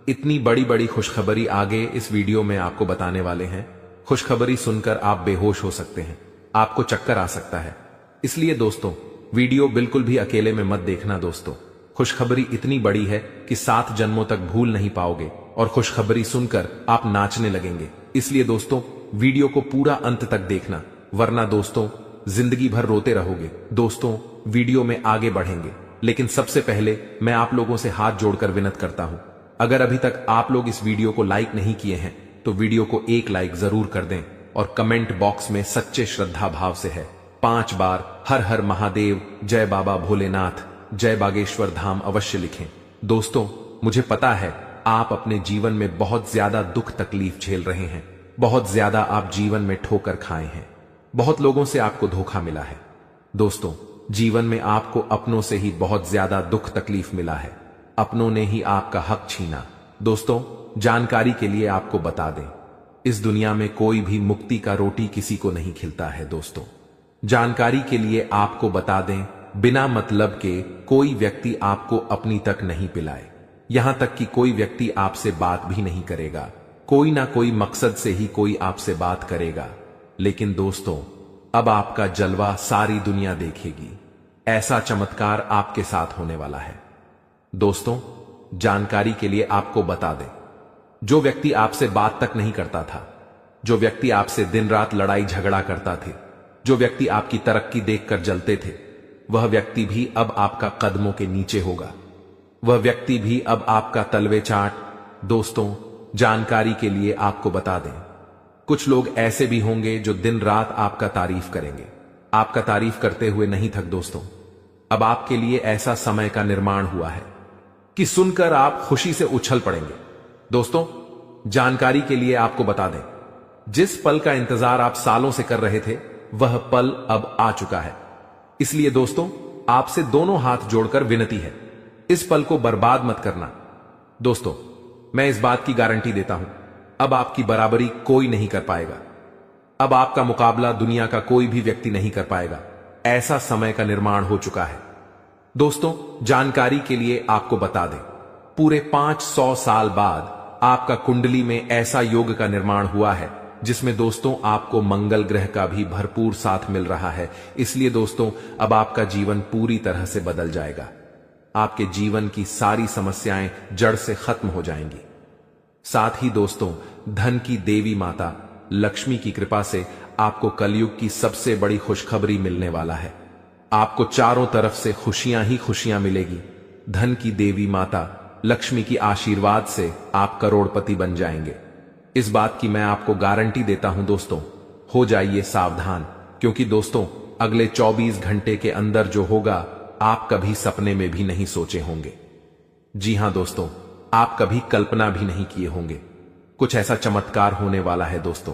इतनी बड़ी बड़ी खुशखबरी आगे इस वीडियो में आपको बताने वाले हैं। खुशखबरी सुनकर आप बेहोश हो सकते हैं, आपको चक्कर आ सकता है। इसलिए दोस्तों, वीडियो बिल्कुल भी अकेले में मत देखना। दोस्तों, खुशखबरी इतनी बड़ी है कि 7 जन्मों तक भूल नहीं पाओगे और खुशखबरी सुनकर आप नाचने लगेंगे। इसलिए दोस्तों, वीडियो को पूरा अंत तक देखना, वरना दोस्तों जिंदगी भर रोते रहोगे। दोस्तों, वीडियो में आगे बढ़ेंगे, लेकिन सबसे पहले मैं आप लोगों से हाथ जोड़कर विनती करता हूं, अगर अभी तक आप लोग इस वीडियो को लाइक नहीं किए हैं तो वीडियो को एक लाइक जरूर कर दें और कमेंट बॉक्स में सच्चे श्रद्धा भाव से है 5 बार हर हर महादेव, जय बाबा भोलेनाथ, जय बागेश्वर धाम अवश्य लिखें। दोस्तों, मुझे पता है आप अपने जीवन में बहुत ज्यादा दुख तकलीफ झेल रहे हैं, बहुत ज्यादा आप जीवन में ठोकर खाए हैं, बहुत लोगों से आपको धोखा मिला है। दोस्तों, जीवन में आपको अपनों से ही बहुत ज्यादा दुख तकलीफ मिला है, अपनों ने ही आपका हक छीना। दोस्तों, जानकारी के लिए आपको बता दें, इस दुनिया में कोई भी मुक्ति का रोटी किसी को नहीं खिलता है। दोस्तों, जानकारी के लिए आपको बता दें, बिना मतलब के कोई व्यक्ति आपको अपनी तक नहीं पिलाए, यहां तक कि कोई व्यक्ति आपसे बात भी नहीं करेगा, कोई ना कोई मकसद से ही कोई आपसे बात करेगा। लेकिन दोस्तों, अब आपका जलवा सारी दुनिया देखेगी, ऐसा चमत्कार आपके साथ होने वाला है। दोस्तों, जानकारी के लिए आपको बता दें, जो व्यक्ति आपसे बात तक नहीं करता था, जो व्यक्ति आपसे दिन रात लड़ाई झगड़ा करता थे, जो व्यक्ति आपकी तरक्की देखकर जलते थे, वह व्यक्ति भी अब आपका कदमों के नीचे होगा, वह व्यक्ति भी अब आपका तलवे चाट। दोस्तों, जानकारी के लिए आपको बता दें, कुछ लोग ऐसे भी होंगे जो दिन रात आपका तारीफ करेंगे, आपका तारीफ करते हुए नहीं थक। दोस्तों, अब आपके लिए ऐसा समय का निर्माण हुआ है कि सुनकर आप खुशी से उछल पड़ेंगे। दोस्तों, जानकारी के लिए आपको बता दें, जिस पल का इंतजार आप सालों से कर रहे थे, वह पल अब आ चुका है। इसलिए दोस्तों, आपसे दोनों हाथ जोड़कर विनती है, इस पल को बर्बाद मत करना। दोस्तों, मैं इस बात की गारंटी देता हूं, अब आपकी बराबरी कोई नहीं कर पाएगा, अब आपका मुकाबला दुनिया का कोई भी व्यक्ति नहीं कर पाएगा, ऐसा समय का निर्माण हो चुका है। दोस्तों, जानकारी के लिए आपको बता दें, पूरे 500 साल बाद आपका कुंडली में ऐसा योग का निर्माण हुआ है जिसमें दोस्तों आपको मंगल ग्रह का भी भरपूर साथ मिल रहा है। इसलिए दोस्तों, अब आपका जीवन पूरी तरह से बदल जाएगा, आपके जीवन की सारी समस्याएं जड़ से खत्म हो जाएंगी। साथ ही दोस्तों, धन की देवी माता लक्ष्मी की कृपा से आपको कलयुग की सबसे बड़ी खुशखबरी मिलने वाला है। आपको चारों तरफ से खुशियां ही खुशियां मिलेगी। धन की देवी माता लक्ष्मी की आशीर्वाद से आप करोड़पति बन जाएंगे, इस बात की मैं आपको गारंटी देता हूं। दोस्तों, हो जाइए सावधान, क्योंकि दोस्तों, अगले 24 घंटे के अंदर जो होगा आप कभी सपने में भी नहीं सोचे होंगे। जी हां दोस्तों, आप कभी कल्पना भी नहीं किए होंगे, कुछ ऐसा चमत्कार होने वाला है। दोस्तों,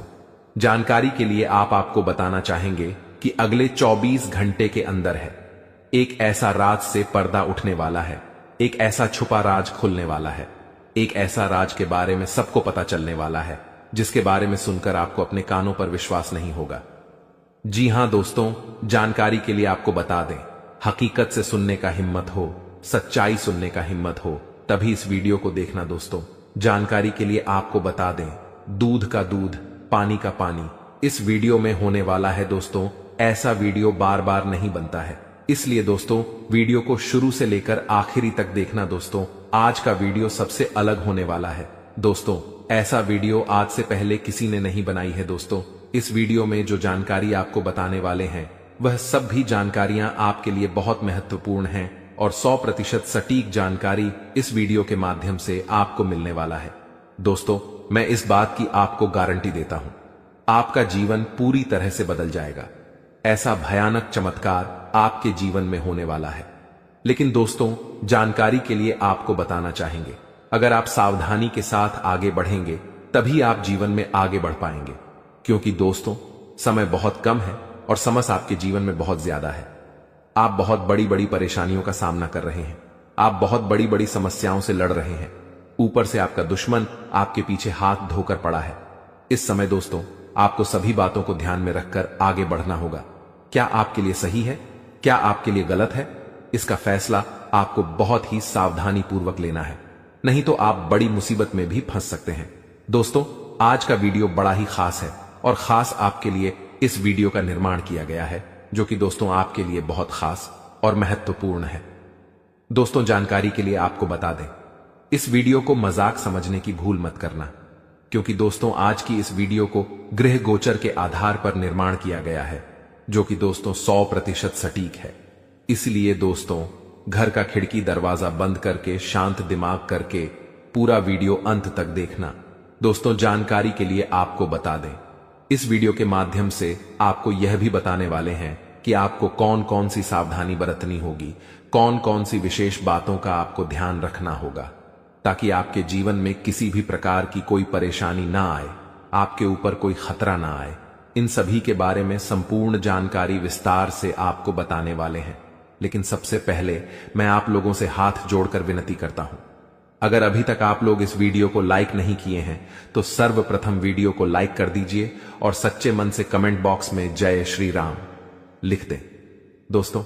जानकारी के लिए आपको बताना चाहेंगे कि अगले 24 घंटे के अंदर है, एक ऐसा राज से पर्दा उठने वाला है, एक ऐसा छुपा राज खुलने वाला है, एक ऐसा राज के बारे में सबको पता चलने वाला है जिसके बारे में सुनकर आपको अपने कानों पर विश्वास नहीं होगा। जी हां दोस्तों, जानकारी के लिए आपको बता दें, हकीकत से सुनने का हिम्मत हो, सच्चाई सुनने का हिम्मत हो, तभी इस वीडियो को देखना। दोस्तों, जानकारी के लिए आपको बता दें, दूध का दूध, पानी का पानी इस वीडियो में होने वाला है। दोस्तों, ऐसा वीडियो बार बार नहीं बनता है, इसलिए दोस्तों वीडियो को शुरू से लेकर आखिरी तक देखना। दोस्तों, आज का वीडियो सबसे अलग होने वाला है। दोस्तों, ऐसा वीडियो आज से पहले किसी ने नहीं बनाई है। दोस्तों, इस वीडियो में जो जानकारी आपको बताने वाले हैं वह सब भी जानकारियां आपके लिए बहुत महत्वपूर्ण हैं और 100% सटीक जानकारी इस वीडियो के माध्यम से आपको मिलने वाला है। दोस्तों, मैं इस बात की आपको गारंटी देता हूं, आपका जीवन पूरी तरह से बदल जाएगा, ऐसा भयानक चमत्कार आपके जीवन में होने वाला है। लेकिन दोस्तों, जानकारी के लिए आपको बताना चाहेंगे, अगर आप सावधानी के साथ आगे बढ़ेंगे तभी आप जीवन में आगे बढ़ पाएंगे, क्योंकि दोस्तों समय बहुत कम है और समस्या आपके जीवन में बहुत ज्यादा है। आप बहुत बड़ी बड़ी परेशानियों का सामना कर रहे हैं, आप बहुत बड़ी बड़ी समस्याओं से लड़ रहे हैं, ऊपर से आपका दुश्मन आपके पीछे हाथ धोकर पड़ा है। इस समय दोस्तों आपको सभी बातों को ध्यान में रखकर आगे बढ़ना होगा। क्या आपके लिए सही है, क्या आपके लिए गलत है, इसका फैसला आपको बहुत ही सावधानी पूर्वक लेना है, नहीं तो आप बड़ी मुसीबत में भी फंस सकते हैं। दोस्तों, आज का वीडियो बड़ा ही खास है और खास आपके लिए इस वीडियो का निर्माण किया गया है, जो कि दोस्तों आपके लिए बहुत खास और महत्वपूर्ण है। दोस्तों, जानकारी के लिए आपको बता दें, इस वीडियो को मजाक समझने की भूल मत करना, क्योंकि दोस्तों आज की इस वीडियो को गृह गोचर के आधार पर निर्माण किया गया है, जो कि दोस्तों 100% सटीक है। इसलिए दोस्तों, घर का खिड़की दरवाजा बंद करके शांत दिमाग करके पूरा वीडियो अंत तक देखना। दोस्तों, जानकारी के लिए आपको बता दें, इस वीडियो के माध्यम से आपको यह भी बताने वाले हैं कि आपको कौन कौन सी सावधानी बरतनी होगी, कौन कौन सी विशेष बातों का आपको ध्यान रखना होगा, ताकि आपके जीवन में किसी भी प्रकार की कोई परेशानी ना आए, आपके ऊपर कोई खतरा ना आए। इन सभी के बारे में संपूर्ण जानकारी विस्तार से आपको बताने वाले हैं। लेकिन सबसे पहले मैं आप लोगों से हाथ जोड़कर विनती करता हूं, अगर अभी तक आप लोग इस वीडियो को लाइक नहीं किए हैं तो सर्वप्रथम वीडियो को लाइक कर दीजिए और सच्चे मन से कमेंट बॉक्स में जय श्री राम लिख दें। दोस्तों,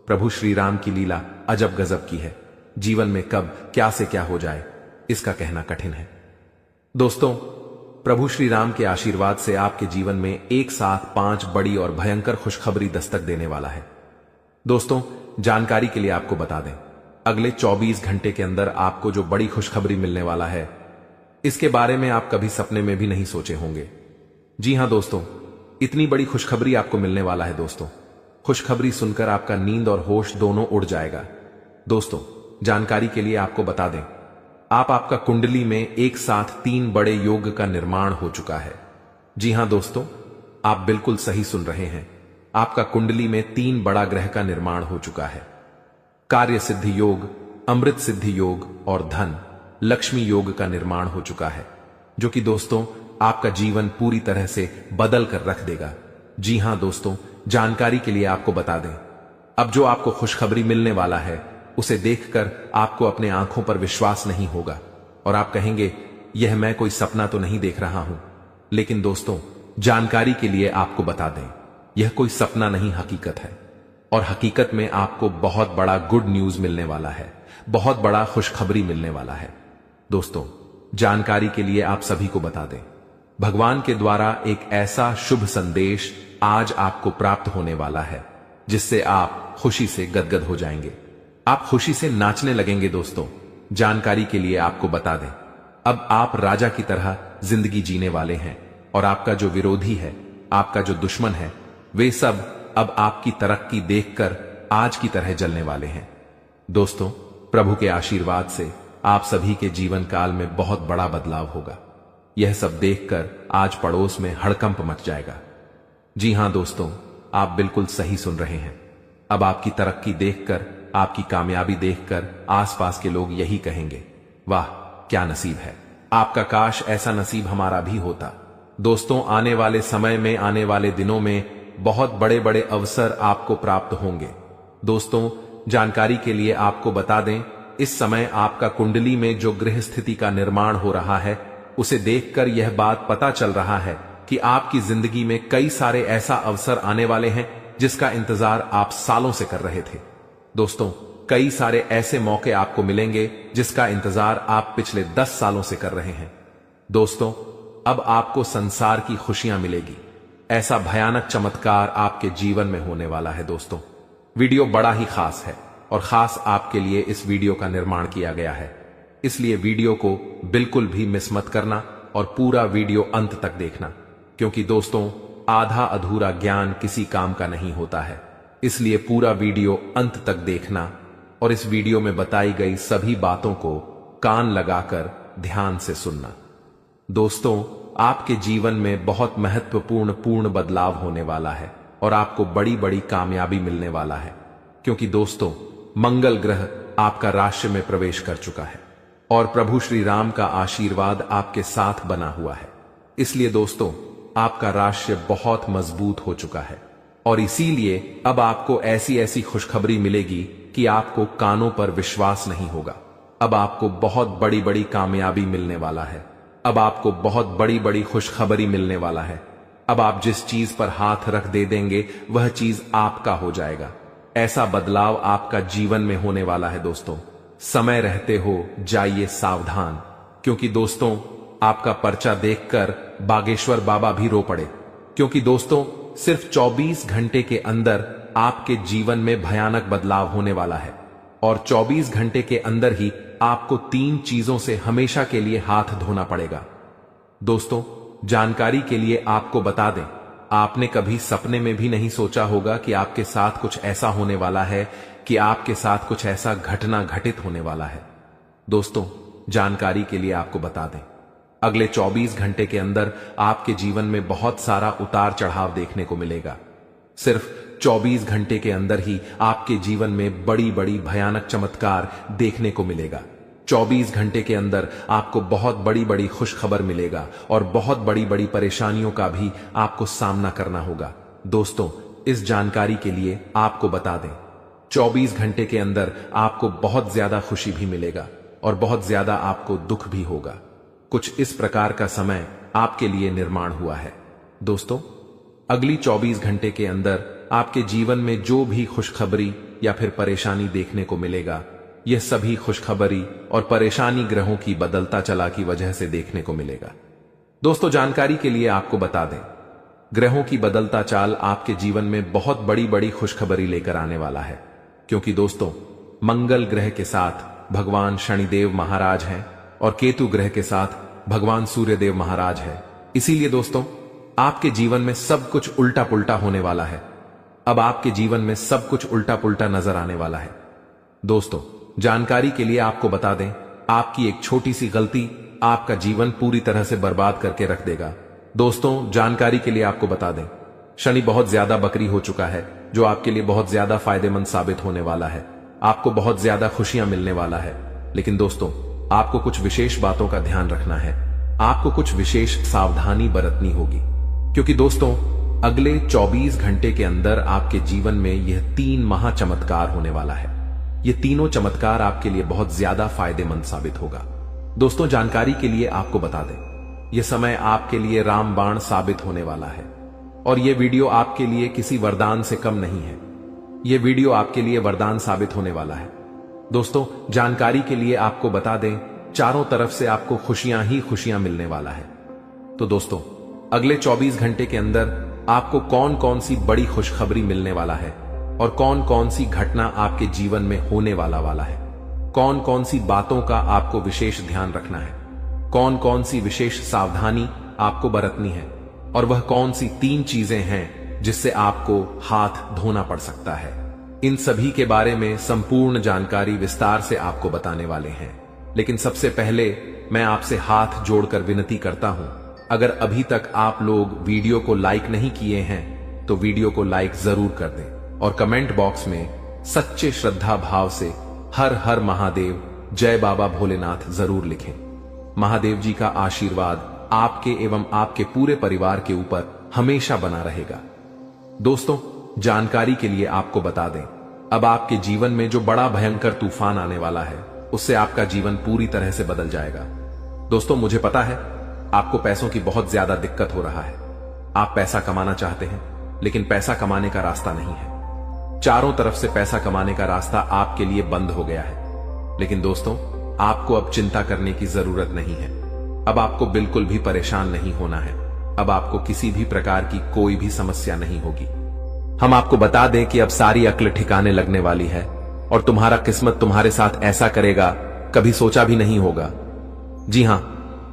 प्रभु श्री राम की लीला अजब गजब की है। जीवन में कब क्या से क्या हो जाए इसका कहना कठिन है। दोस्तों, प्रभु श्री राम के आशीर्वाद से आपके जीवन में एक साथ 5 बड़ी और भयंकर खुशखबरी दस्तक देने वाला है। दोस्तों, जानकारी के लिए आपको बता दें, अगले 24 घंटे के अंदर आपको जो बड़ी खुशखबरी मिलने वाला है, इसके बारे में आप कभी सपने में भी नहीं सोचे होंगे। जी हां दोस्तों, इतनी बड़ी खुशखबरी आपको मिलने वाला है। दोस्तों, खुशखबरी सुनकर आपका नींद और होश दोनों उड़ जाएगा। दोस्तों, जानकारी के लिए आपको बता दें, आपका कुंडली में एक साथ 3 बड़े योग का निर्माण हो चुका है। जी हां दोस्तों, आप बिल्कुल सही सुन रहे हैं, आपका कुंडली में 3 बड़ा ग्रह का निर्माण हो चुका है। कार्य सिद्धि योग, अमृत सिद्धि योग और धन लक्ष्मी योग का निर्माण हो चुका है, जो कि दोस्तों आपका जीवन पूरी तरह से बदल कर रख देगा। जी हां दोस्तों, जानकारी के लिए आपको बता दें, अब जो आपको खुशखबरी मिलने वाला है उसे देखकर आपको अपने आंखों पर विश्वास नहीं होगा और आप कहेंगे, यह मैं कोई सपना तो नहीं देख रहा हूं। लेकिन दोस्तों, जानकारी के लिए आपको बता दें, यह कोई सपना नहीं, हकीकत है। और हकीकत में आपको बहुत बड़ा गुड न्यूज मिलने वाला है, बहुत बड़ा खुशखबरी मिलने वाला है। दोस्तों, जानकारी के लिए आप सभी को बता दें, भगवान के द्वारा एक ऐसा शुभ संदेश आज आपको प्राप्त होने वाला है जिससे आप खुशी से गदगद हो जाएंगे, आप खुशी से नाचने लगेंगे। दोस्तों, जानकारी के लिए आपको बता दें, अब आप राजा की तरह जिंदगी जीने वाले हैं और आपका जो विरोधी है, आपका जो दुश्मन है, वे सब अब आपकी तरक्की देखकर आज की तरह जलने वाले हैं। दोस्तों, प्रभु के आशीर्वाद से आप सभी के जीवन काल में बहुत बड़ा बदलाव होगा। यह सब देखकर आज पड़ोस में हड़कंप मच जाएगा। जी हां दोस्तों, आप बिल्कुल सही सुन रहे हैं। अब आपकी तरक्की देखकर, आपकी कामयाबी देखकर आसपास के लोग यही कहेंगे, वाह क्या नसीब है, आपका काश ऐसा नसीब हमारा भी होता। दोस्तों, आने वाले समय में, आने वाले दिनों में बहुत बड़े बड़े अवसर आपको प्राप्त होंगे। दोस्तों, जानकारी के लिए आपको बता दें, इस समय आपका कुंडली में जो ग्रह स्थिति का निर्माण हो रहा है, उसे देखकर यह बात पता चल रहा है कि आपकी जिंदगी में कई सारे ऐसा अवसर आने वाले हैं जिसका इंतजार आप सालों से कर रहे थे। दोस्तों, कई सारे ऐसे मौके आपको मिलेंगे जिसका इंतजार आप पिछले 10 सालों से कर रहे हैं। दोस्तों, अब आपको संसार की खुशियां मिलेगी, ऐसा भयानक चमत्कार आपके जीवन में होने वाला है। दोस्तों, वीडियो बड़ा ही खास है और खास आपके लिए इस वीडियो का निर्माण किया गया है, इसलिए वीडियो को बिल्कुल भी मिस मत करना और पूरा वीडियो अंत तक देखना, क्योंकि दोस्तों, आधा अधूरा ज्ञान किसी काम का नहीं होता है। इसलिए पूरा वीडियो अंत तक देखना और इस वीडियो में बताई गई सभी बातों को कान लगाकर ध्यान से सुनना। दोस्तों, आपके जीवन में बहुत महत्वपूर्ण बदलाव होने वाला है और आपको बड़ी बड़ी कामयाबी मिलने वाला है, क्योंकि दोस्तों, मंगल ग्रह आपका राशि में प्रवेश कर चुका है और प्रभु श्री राम का आशीर्वाद आपके साथ बना हुआ है। इसलिए दोस्तों, आपका राशि बहुत मजबूत हो चुका है और इसीलिए अब आपको ऐसी ऐसी खुशखबरी मिलेगी कि आपको कानों पर विश्वास नहीं होगा। अब आपको बहुत बड़ी बड़ी कामयाबी मिलने वाला है, अब आपको बहुत बड़ी बड़ी खुशखबरी मिलने वाला है। अब आप जिस चीज पर हाथ रख दे देंगे वह चीज आपका हो जाएगा। ऐसा बदलाव आपका जीवन में होने वाला है। दोस्तों, समय रहते हो जाइए सावधान, क्योंकि दोस्तों, आपका पर्चा देखकर बागेश्वर बाबा भी रो पड़े, क्योंकि दोस्तों, सिर्फ 24 घंटे के अंदर आपके जीवन में भयानक बदलाव होने वाला है और 24 घंटे के अंदर ही आपको 3 चीजों से हमेशा के लिए हाथ धोना पड़ेगा। दोस्तों, जानकारी के लिए आपको बता दें, आपने कभी सपने में भी नहीं सोचा होगा कि आपके साथ कुछ ऐसा होने वाला है, कि आपके साथ कुछ ऐसा घटना घटित होने वाला है। दोस्तों, जानकारी के लिए आपको बता दें, अगले 24 घंटे के अंदर आपके जीवन में बहुत सारा उतार चढ़ाव देखने को मिलेगा। सिर्फ 24 घंटे के अंदर ही आपके जीवन में बड़ी बड़ी भयानक चमत्कार देखने को मिलेगा। 24 घंटे के अंदर आपको बहुत बड़ी बड़ी खुशखबर मिलेगा और बहुत बड़ी बड़ी परेशानियों का भी आपको सामना करना होगा। दोस्तों, इस जानकारी के लिए आपको बता दें, 24 घंटे के अंदर आपको बहुत ज्यादा खुशी भी मिलेगा और बहुत ज्यादा आपको दुख भी होगा। कुछ इस प्रकार का समय आपके लिए निर्माण हुआ है। दोस्तों, अगली 24 घंटे के अंदर आपके जीवन में जो भी खुशखबरी या फिर परेशानी देखने को मिलेगा, यह सभी खुशखबरी और परेशानी ग्रहों की बदलता चला की वजह से देखने को मिलेगा। दोस्तों, जानकारी के लिए आपको बता दें, ग्रहों की बदलता चाल आपके जीवन में बहुत बड़ी बड़ी खुशखबरी लेकर आने वाला है, क्योंकि दोस्तों, मंगल ग्रह के साथ भगवान शनिदेव महाराज हैं और केतु ग्रह के साथ भगवान सूर्यदेव महाराज है। इसीलिए दोस्तों, आपके जीवन में सब कुछ उल्टा पुल्टा होने वाला है। अब आपके जीवन में सब कुछ उल्टा पुल्टा नजर आने वाला है। दोस्तों, जानकारी के लिए आपको बता दें, आपकी एक छोटी सी गलती आपका जीवन पूरी तरह से बर्बाद करके रख देगा। दोस्तों, जानकारी के लिए आपको बता दें, शनि बहुत ज्यादा बकरी हो चुका है, जो आपके लिए बहुत ज्यादा फायदेमंद साबित होने वाला है। आपको बहुत ज्यादा खुशियां मिलने वाला है। लेकिन दोस्तों, आपको कुछ विशेष बातों का ध्यान रखना है। आपको कुछ विशेष सावधानी बरतनी होगी, क्योंकि दोस्तों, अगले 24 घंटे के अंदर आपके जीवन में यह 3 महाचमत्कार होने वाला है। ये तीनों चमत्कार आपके लिए बहुत ज्यादा फायदेमंद साबित होगा। दोस्तों, जानकारी के लिए आपको बता दें, यह समय आपके लिए रामबाण साबित होने वाला है और यह वीडियो आपके लिए किसी वरदान से कम नहीं है। यह वीडियो आपके लिए वरदान साबित होने वाला है। दोस्तों, जानकारी के लिए आपको बता दें, चारों तरफ से आपको खुशियां ही खुशियां मिलने वाला है। तो दोस्तों, अगले 24 घंटे के अंदर आपको कौन कौन सी बड़ी खुशखबरी मिलने वाला है और कौन कौन सी घटना आपके जीवन में होने वाला है, कौन कौन सी बातों का आपको विशेष ध्यान रखना है, कौन कौन सी विशेष सावधानी आपको बरतनी है और वह कौन सी 3 चीजें हैं जिससे आपको हाथ धोना पड़ सकता है, इन सभी के बारे में संपूर्ण जानकारी विस्तार से आपको बताने वाले हैं। लेकिन सबसे पहले मैं आपसे हाथ जोड़कर विनती करता हूं, अगर अभी तक आप लोग वीडियो को लाइक नहीं किए हैं तो वीडियो को लाइक जरूर कर दें और कमेंट बॉक्स में सच्चे श्रद्धा भाव से हर हर महादेव, जय बाबा भोलेनाथ जरूर लिखें। महादेव जी का आशीर्वाद आपके एवं आपके पूरे परिवार के ऊपर हमेशा बना रहेगा। दोस्तों, जानकारी के लिए आपको बता दें, अब आपके जीवन में जो बड़ा भयंकर तूफान आने वाला है, उससे आपका जीवन पूरी तरह से बदल जाएगा। दोस्तों, मुझे पता है आपको पैसों की बहुत ज्यादा दिक्कत हो रहा है। आप पैसा कमाना चाहते हैं, लेकिन पैसा कमाने का रास्ता नहीं है। चारों तरफ से पैसा कमाने का रास्ता आपके लिए बंद हो गया है। लेकिन दोस्तों, आपको अब चिंता करने की जरूरत नहीं है। अब आपको बिल्कुल भी परेशान नहीं होना है। अब आपको किसी भी प्रकार की कोई भी समस्या नहीं होगी। हम आपको बता दें कि अब सारी अक्ल ठिकाने लगने वाली है और तुम्हारा किस्मत तुम्हारे साथ ऐसा करेगा, कभी सोचा भी नहीं होगा। जी हां,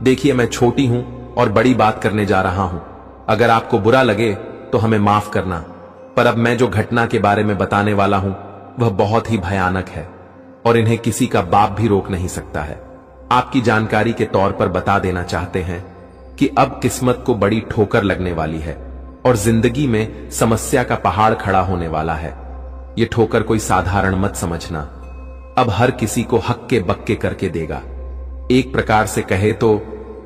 देखिए, मैं छोटी हूं और बड़ी बात करने जा रहा हूं। अगर आपको बुरा लगे तो हमें माफ करना, पर अब मैं जो घटना के बारे में बताने वाला हूं वह बहुत ही भयानक है और इन्हें किसी का बाप भी रोक नहीं सकता है। आपकी जानकारी के तौर पर बता देना चाहते हैं कि अब किस्मत को बड़ी ठोकर लगने वाली है और जिंदगी में समस्या का पहाड़ खड़ा होने वाला है। यह ठोकर कोई साधारण मत समझना, अब हर किसी को हक्के बक्के करके देगा। एक प्रकार से कहे तो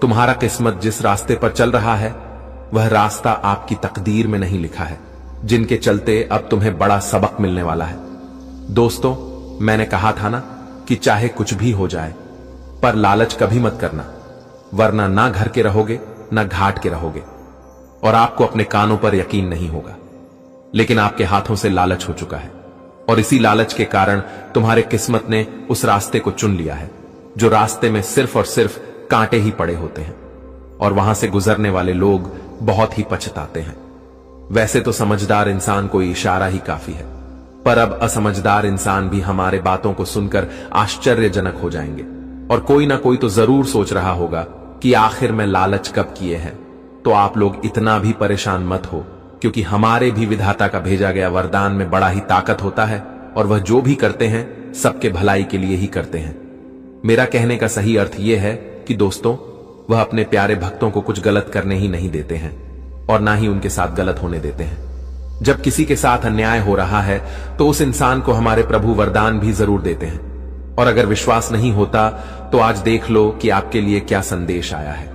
तुम्हारा किस्मत जिस रास्ते पर चल रहा है, वह रास्ता आपकी तकदीर में नहीं लिखा है, जिनके चलते अब तुम्हें बड़ा सबक मिलने वाला है। दोस्तों, मैंने कहा था ना कि चाहे कुछ भी हो जाए, पर लालच कभी मत करना, वरना ना घर के रहोगे ना घाट के रहोगे और आपको अपने कानों पर यकीन नहीं होगा। लेकिन आपके हाथों से लालच हो चुका है और इसी लालच के कारण तुम्हारे किस्मत ने उस रास्ते को चुन लिया है जो रास्ते में सिर्फ और सिर्फ कांटे ही पड़े होते हैं और वहां से गुजरने वाले लोग बहुत ही पछताते हैं। वैसे तो समझदार इंसान को इशारा ही काफी है, पर अब असमझदार इंसान भी हमारे बातों को सुनकर आश्चर्यजनक हो जाएंगे और कोई ना कोई तो जरूर सोच रहा होगा कि आखिर में लालच कब किए हैं। तो आप लोग इतना भी परेशान मत हो क्योंकि हमारे भी विधाता का भेजा गया वरदान में बड़ा ही ताकत होता है और वह जो भी करते हैं सबके भलाई के लिए ही करते हैं। मेरा कहने का सही अर्थ यह है कि दोस्तों, वह अपने प्यारे भक्तों को कुछ गलत करने ही नहीं देते हैं और ना ही उनके साथ गलत होने देते हैं। जब किसी के साथ अन्याय हो रहा है तो उस इंसान को हमारे प्रभु वरदान भी जरूर देते हैं। और अगर विश्वास नहीं होता तो आज देख लो कि आपके लिए क्या संदेश आया है।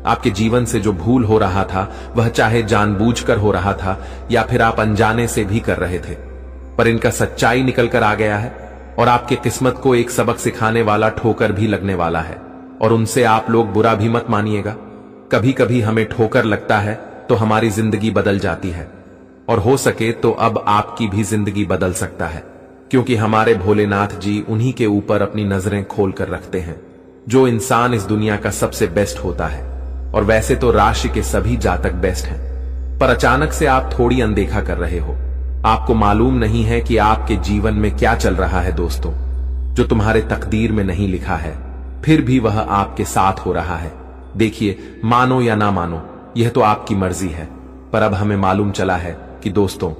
आपके जीवन से जो भूल हो रहा था, वह चाहे जानबूझकर हो रहा था या फिर आप अनजाने से भी कर रहे थे, पर इनका सच्चाई निकल कर आ गया है और आपकी किस्मत को एक सबक सिखाने वाला ठोकर भी लगने वाला है। और उनसे आप लोग बुरा भी मत मानिएगा। कभी कभी हमें ठोकर लगता है तो हमारी जिंदगी बदल जाती है, और हो सके तो अब आपकी भी जिंदगी बदल सकता है, क्योंकि हमारे भोलेनाथ जी उन्हीं के ऊपर अपनी नजरें खोल कर रखते हैं। जो इंसान इस दुनिया का सबसे बेस्ट होता है, और वैसे तो राशि के सभी जातक बेस्ट हैं, पर अचानक से आप थोड़ी अनदेखा कर रहे हो। आपको मालूम नहीं है कि आपके जीवन में क्या चल रहा है दोस्तों, जो तुम्हारे तकदीर में नहीं लिखा है, फिर भी वह आपके साथ हो रहा है। देखिए, मानो या ना मानो, यह तो आपकी मर्जी है, पर अब हमें मालूम चला है कि दोस्तों,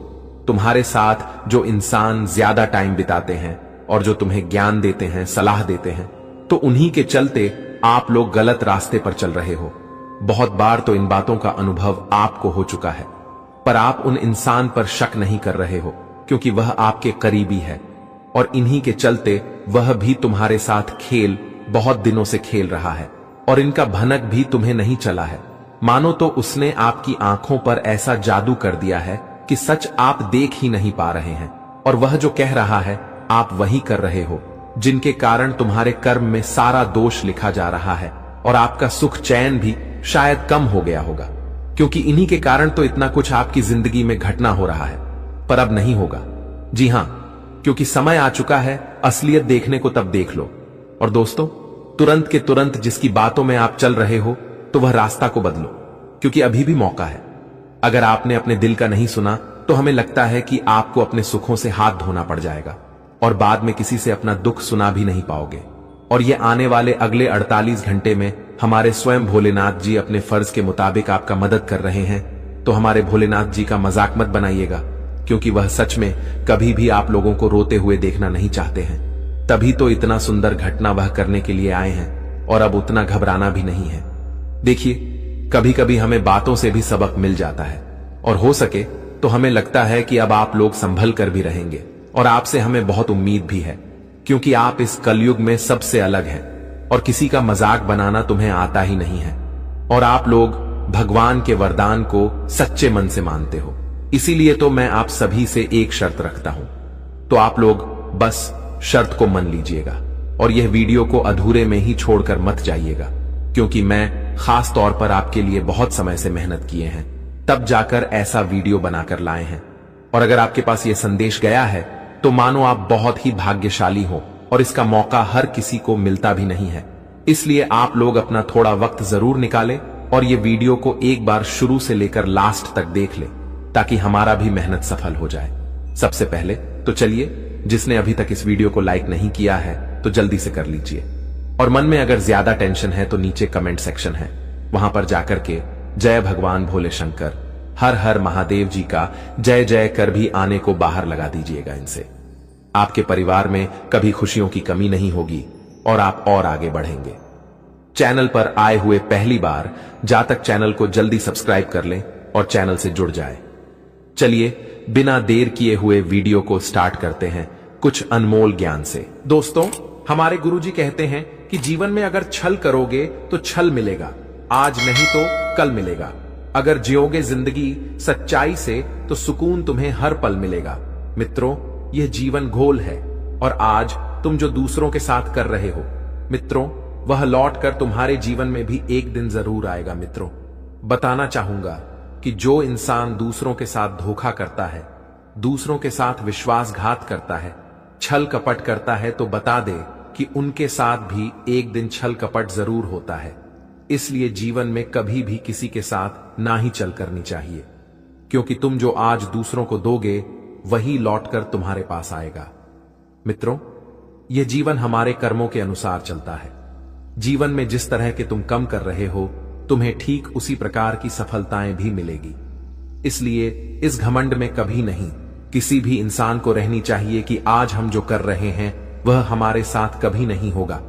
तुम्हारे साथ जो इंसान ज्यादा टाइम बिताते हैं और जो तुम्हें ज्ञान देते हैं, सलाह देते हैं, तो उन्हीं के चलते आप लोग गलत रास्ते पर चल रहे हो। बहुत बार तो इन बातों का अनुभव आपको हो चुका है, पर आप उन इंसान पर शक नहीं कर रहे हो, क्योंकि वह आपके करीबी है और इन्हीं के चलते वह भी तुम्हारे साथ खेल बहुत दिनों से खेल रहा है और इनका भनक भी तुम्हें नहीं चला है। मानो तो उसने आपकी आंखों पर ऐसा जादू कर दिया है कि सच आप देख ही नहीं पा रहे हैं, और वह जो कह रहा है आप वही कर रहे हो, जिनके कारण तुम्हारे कर्म में सारा दोष लिखा जा रहा है और आपका सुख चैन भी शायद कम हो गया होगा, क्योंकि इन्हीं के कारण तो इतना कुछ आपकी जिंदगी में घटना हो रहा है, पर अब नहीं होगा। जी हां, क्योंकि समय आ चुका है असलियत देखने को, तब देख लो। और दोस्तों, तुरंत के तुरंत जिसकी बातों में आप चल रहे हो, तो वह रास्ता को बदलो, क्योंकि अभी भी मौका है। अगर आपने अपने दिल का नहीं सुना तो हमें लगता है कि आपको अपने सुखों से हाथ धोना पड़ जाएगा और बाद में किसी से अपना दुख सुना भी नहीं पाओगे। और ये आने वाले अगले 48 घंटे में हमारे स्वयं भोलेनाथ जी अपने फर्ज के मुताबिक आपका मदद कर रहे हैं, तो हमारे भोलेनाथ जी का मजाक मत बनाइएगा, क्योंकि वह सच में कभी भी आप लोगों को रोते हुए देखना नहीं चाहते हैं। तभी तो इतना सुंदर घटना वह करने के लिए आए हैं, और अब उतना घबराना भी नहीं है। देखिए, कभी कभी हमें बातों से भी सबक मिल जाता है, और हो सके तो हमें लगता है कि अब आप लोग संभल कर भी रहेंगे, और आपसे हमें बहुत उम्मीद भी है, क्योंकि आप इस कलयुग में सबसे अलग हैं और किसी का मजाक बनाना तुम्हें आता ही नहीं है, और आप लोग भगवान के वरदान को सच्चे मन से मानते हो। इसीलिए तो मैं आप सभी से एक शर्त रखता हूं, तो आप लोग बस शर्त को मान लीजिएगा और यह वीडियो को अधूरे में ही छोड़कर मत जाइएगा, क्योंकि मैं खास तौर पर आपके लिए बहुत समय से मेहनत किए हैं, तब जाकर ऐसा वीडियो बनाकर लाए हैं। और अगर आपके पास यह संदेश गया है तो मानो आप बहुत ही भाग्यशाली हो, और इसका मौका हर किसी को मिलता भी नहीं है। इसलिए आप लोग अपना थोड़ा वक्त जरूर निकालें और ये वीडियो को एक बार शुरू से लेकर लास्ट तक देख लें, ताकि हमारा भी मेहनत सफल हो जाए। सबसे पहले तो चलिए, जिसने अभी तक इस वीडियो को लाइक नहीं किया है तो जल्दी से कर लीजिए, और मन में अगर ज्यादा टेंशन है तो नीचे कमेंट सेक्शन है, वहां पर जाकर के जय भगवान भोले शंकर, हर हर महादेव जी का जय जय कर भी आने को बाहर लगा दीजिएगा। इनसे आपके परिवार में कभी खुशियों की कमी नहीं होगी और आप और आगे बढ़ेंगे। चैनल पर आए हुए पहली बार जातक चैनल को जल्दी सब्सक्राइब कर लें और चैनल से जुड़ जाए। चलिए, बिना देर किए हुए वीडियो को स्टार्ट करते हैं कुछ अनमोल ज्ञान से। दोस्तों, हमारे गुरुजी कहते हैं कि जीवन में अगर छल करोगे तो छल मिलेगा, आज नहीं तो कल मिलेगा। अगर जियोगे जिंदगी सच्चाई से तो सुकून तुम्हें हर पल मिलेगा। मित्रों, यह जीवन घोल है, और आज तुम जो दूसरों के साथ कर रहे हो मित्रों, वह लौट कर तुम्हारे जीवन में भी एक दिन जरूर आएगा। मित्रों, बताना चाहूंगा कि जो इंसान दूसरों के साथ धोखा करता है, दूसरों के साथ विश्वासघात करता है, छल कपट करता है, तो बता दे कि उनके साथ भी एक दिन छल कपट जरूर होता है। इसलिए जीवन में कभी भी किसी के साथ ना ही छल करनी चाहिए, क्योंकि तुम जो आज दूसरों को दोगे वही लौटकर तुम्हारे पास आएगा। मित्रों, यह जीवन हमारे कर्मों के अनुसार चलता है। जीवन में जिस तरह के तुम कम कर रहे हो, तुम्हें ठीक उसी प्रकार की सफलताएं भी मिलेगी। इसलिए इस घमंड में कभी नहीं। किसी भी इंसान को रहनी चाहिए कि आज हम जो कर रहे हैं वह हमारे साथ कभी नहीं होगा।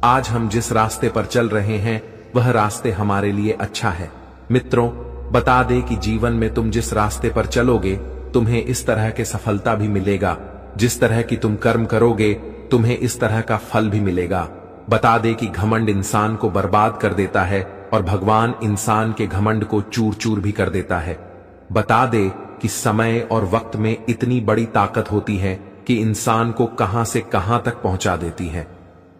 आज हम जिस रास्ते पर चल रहे हैं वह रास्ते हमारे लिए अच्छा है। मित्रों, बता दे कि जीवन में तुम जिस रास्ते पर चलोगे तुम्हें इस तरह के सफलता भी मिलेगा, जिस तरह की तुम कर्म करोगे तुम्हें इस तरह का फल भी मिलेगा। बता दे कि घमंड इंसान को बर्बाद कर देता है और भगवान इंसान के घमंड को चूर चूर भी कर देता है। बता दे कि समय और वक्त में इतनी बड़ी ताकत होती है कि इंसान को कहां से कहां तक पहुंचा देती है।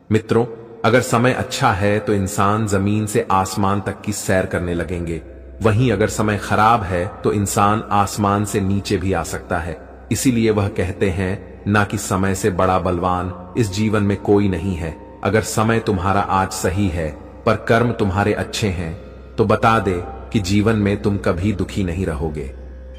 मित्रों, अगर समय अच्छा है तो इंसान जमीन से आसमान तक की सैर करने लगेंगे, वहीं अगर समय खराब है तो इंसान आसमान से नीचे भी आ सकता है। इसीलिए वह कहते हैं ना कि समय से बड़ा बलवान इस जीवन में कोई नहीं है। अगर समय तुम्हारा आज सही है पर कर्म तुम्हारे अच्छे हैं तो बता दे कि जीवन में तुम कभी दुखी नहीं रहोगे।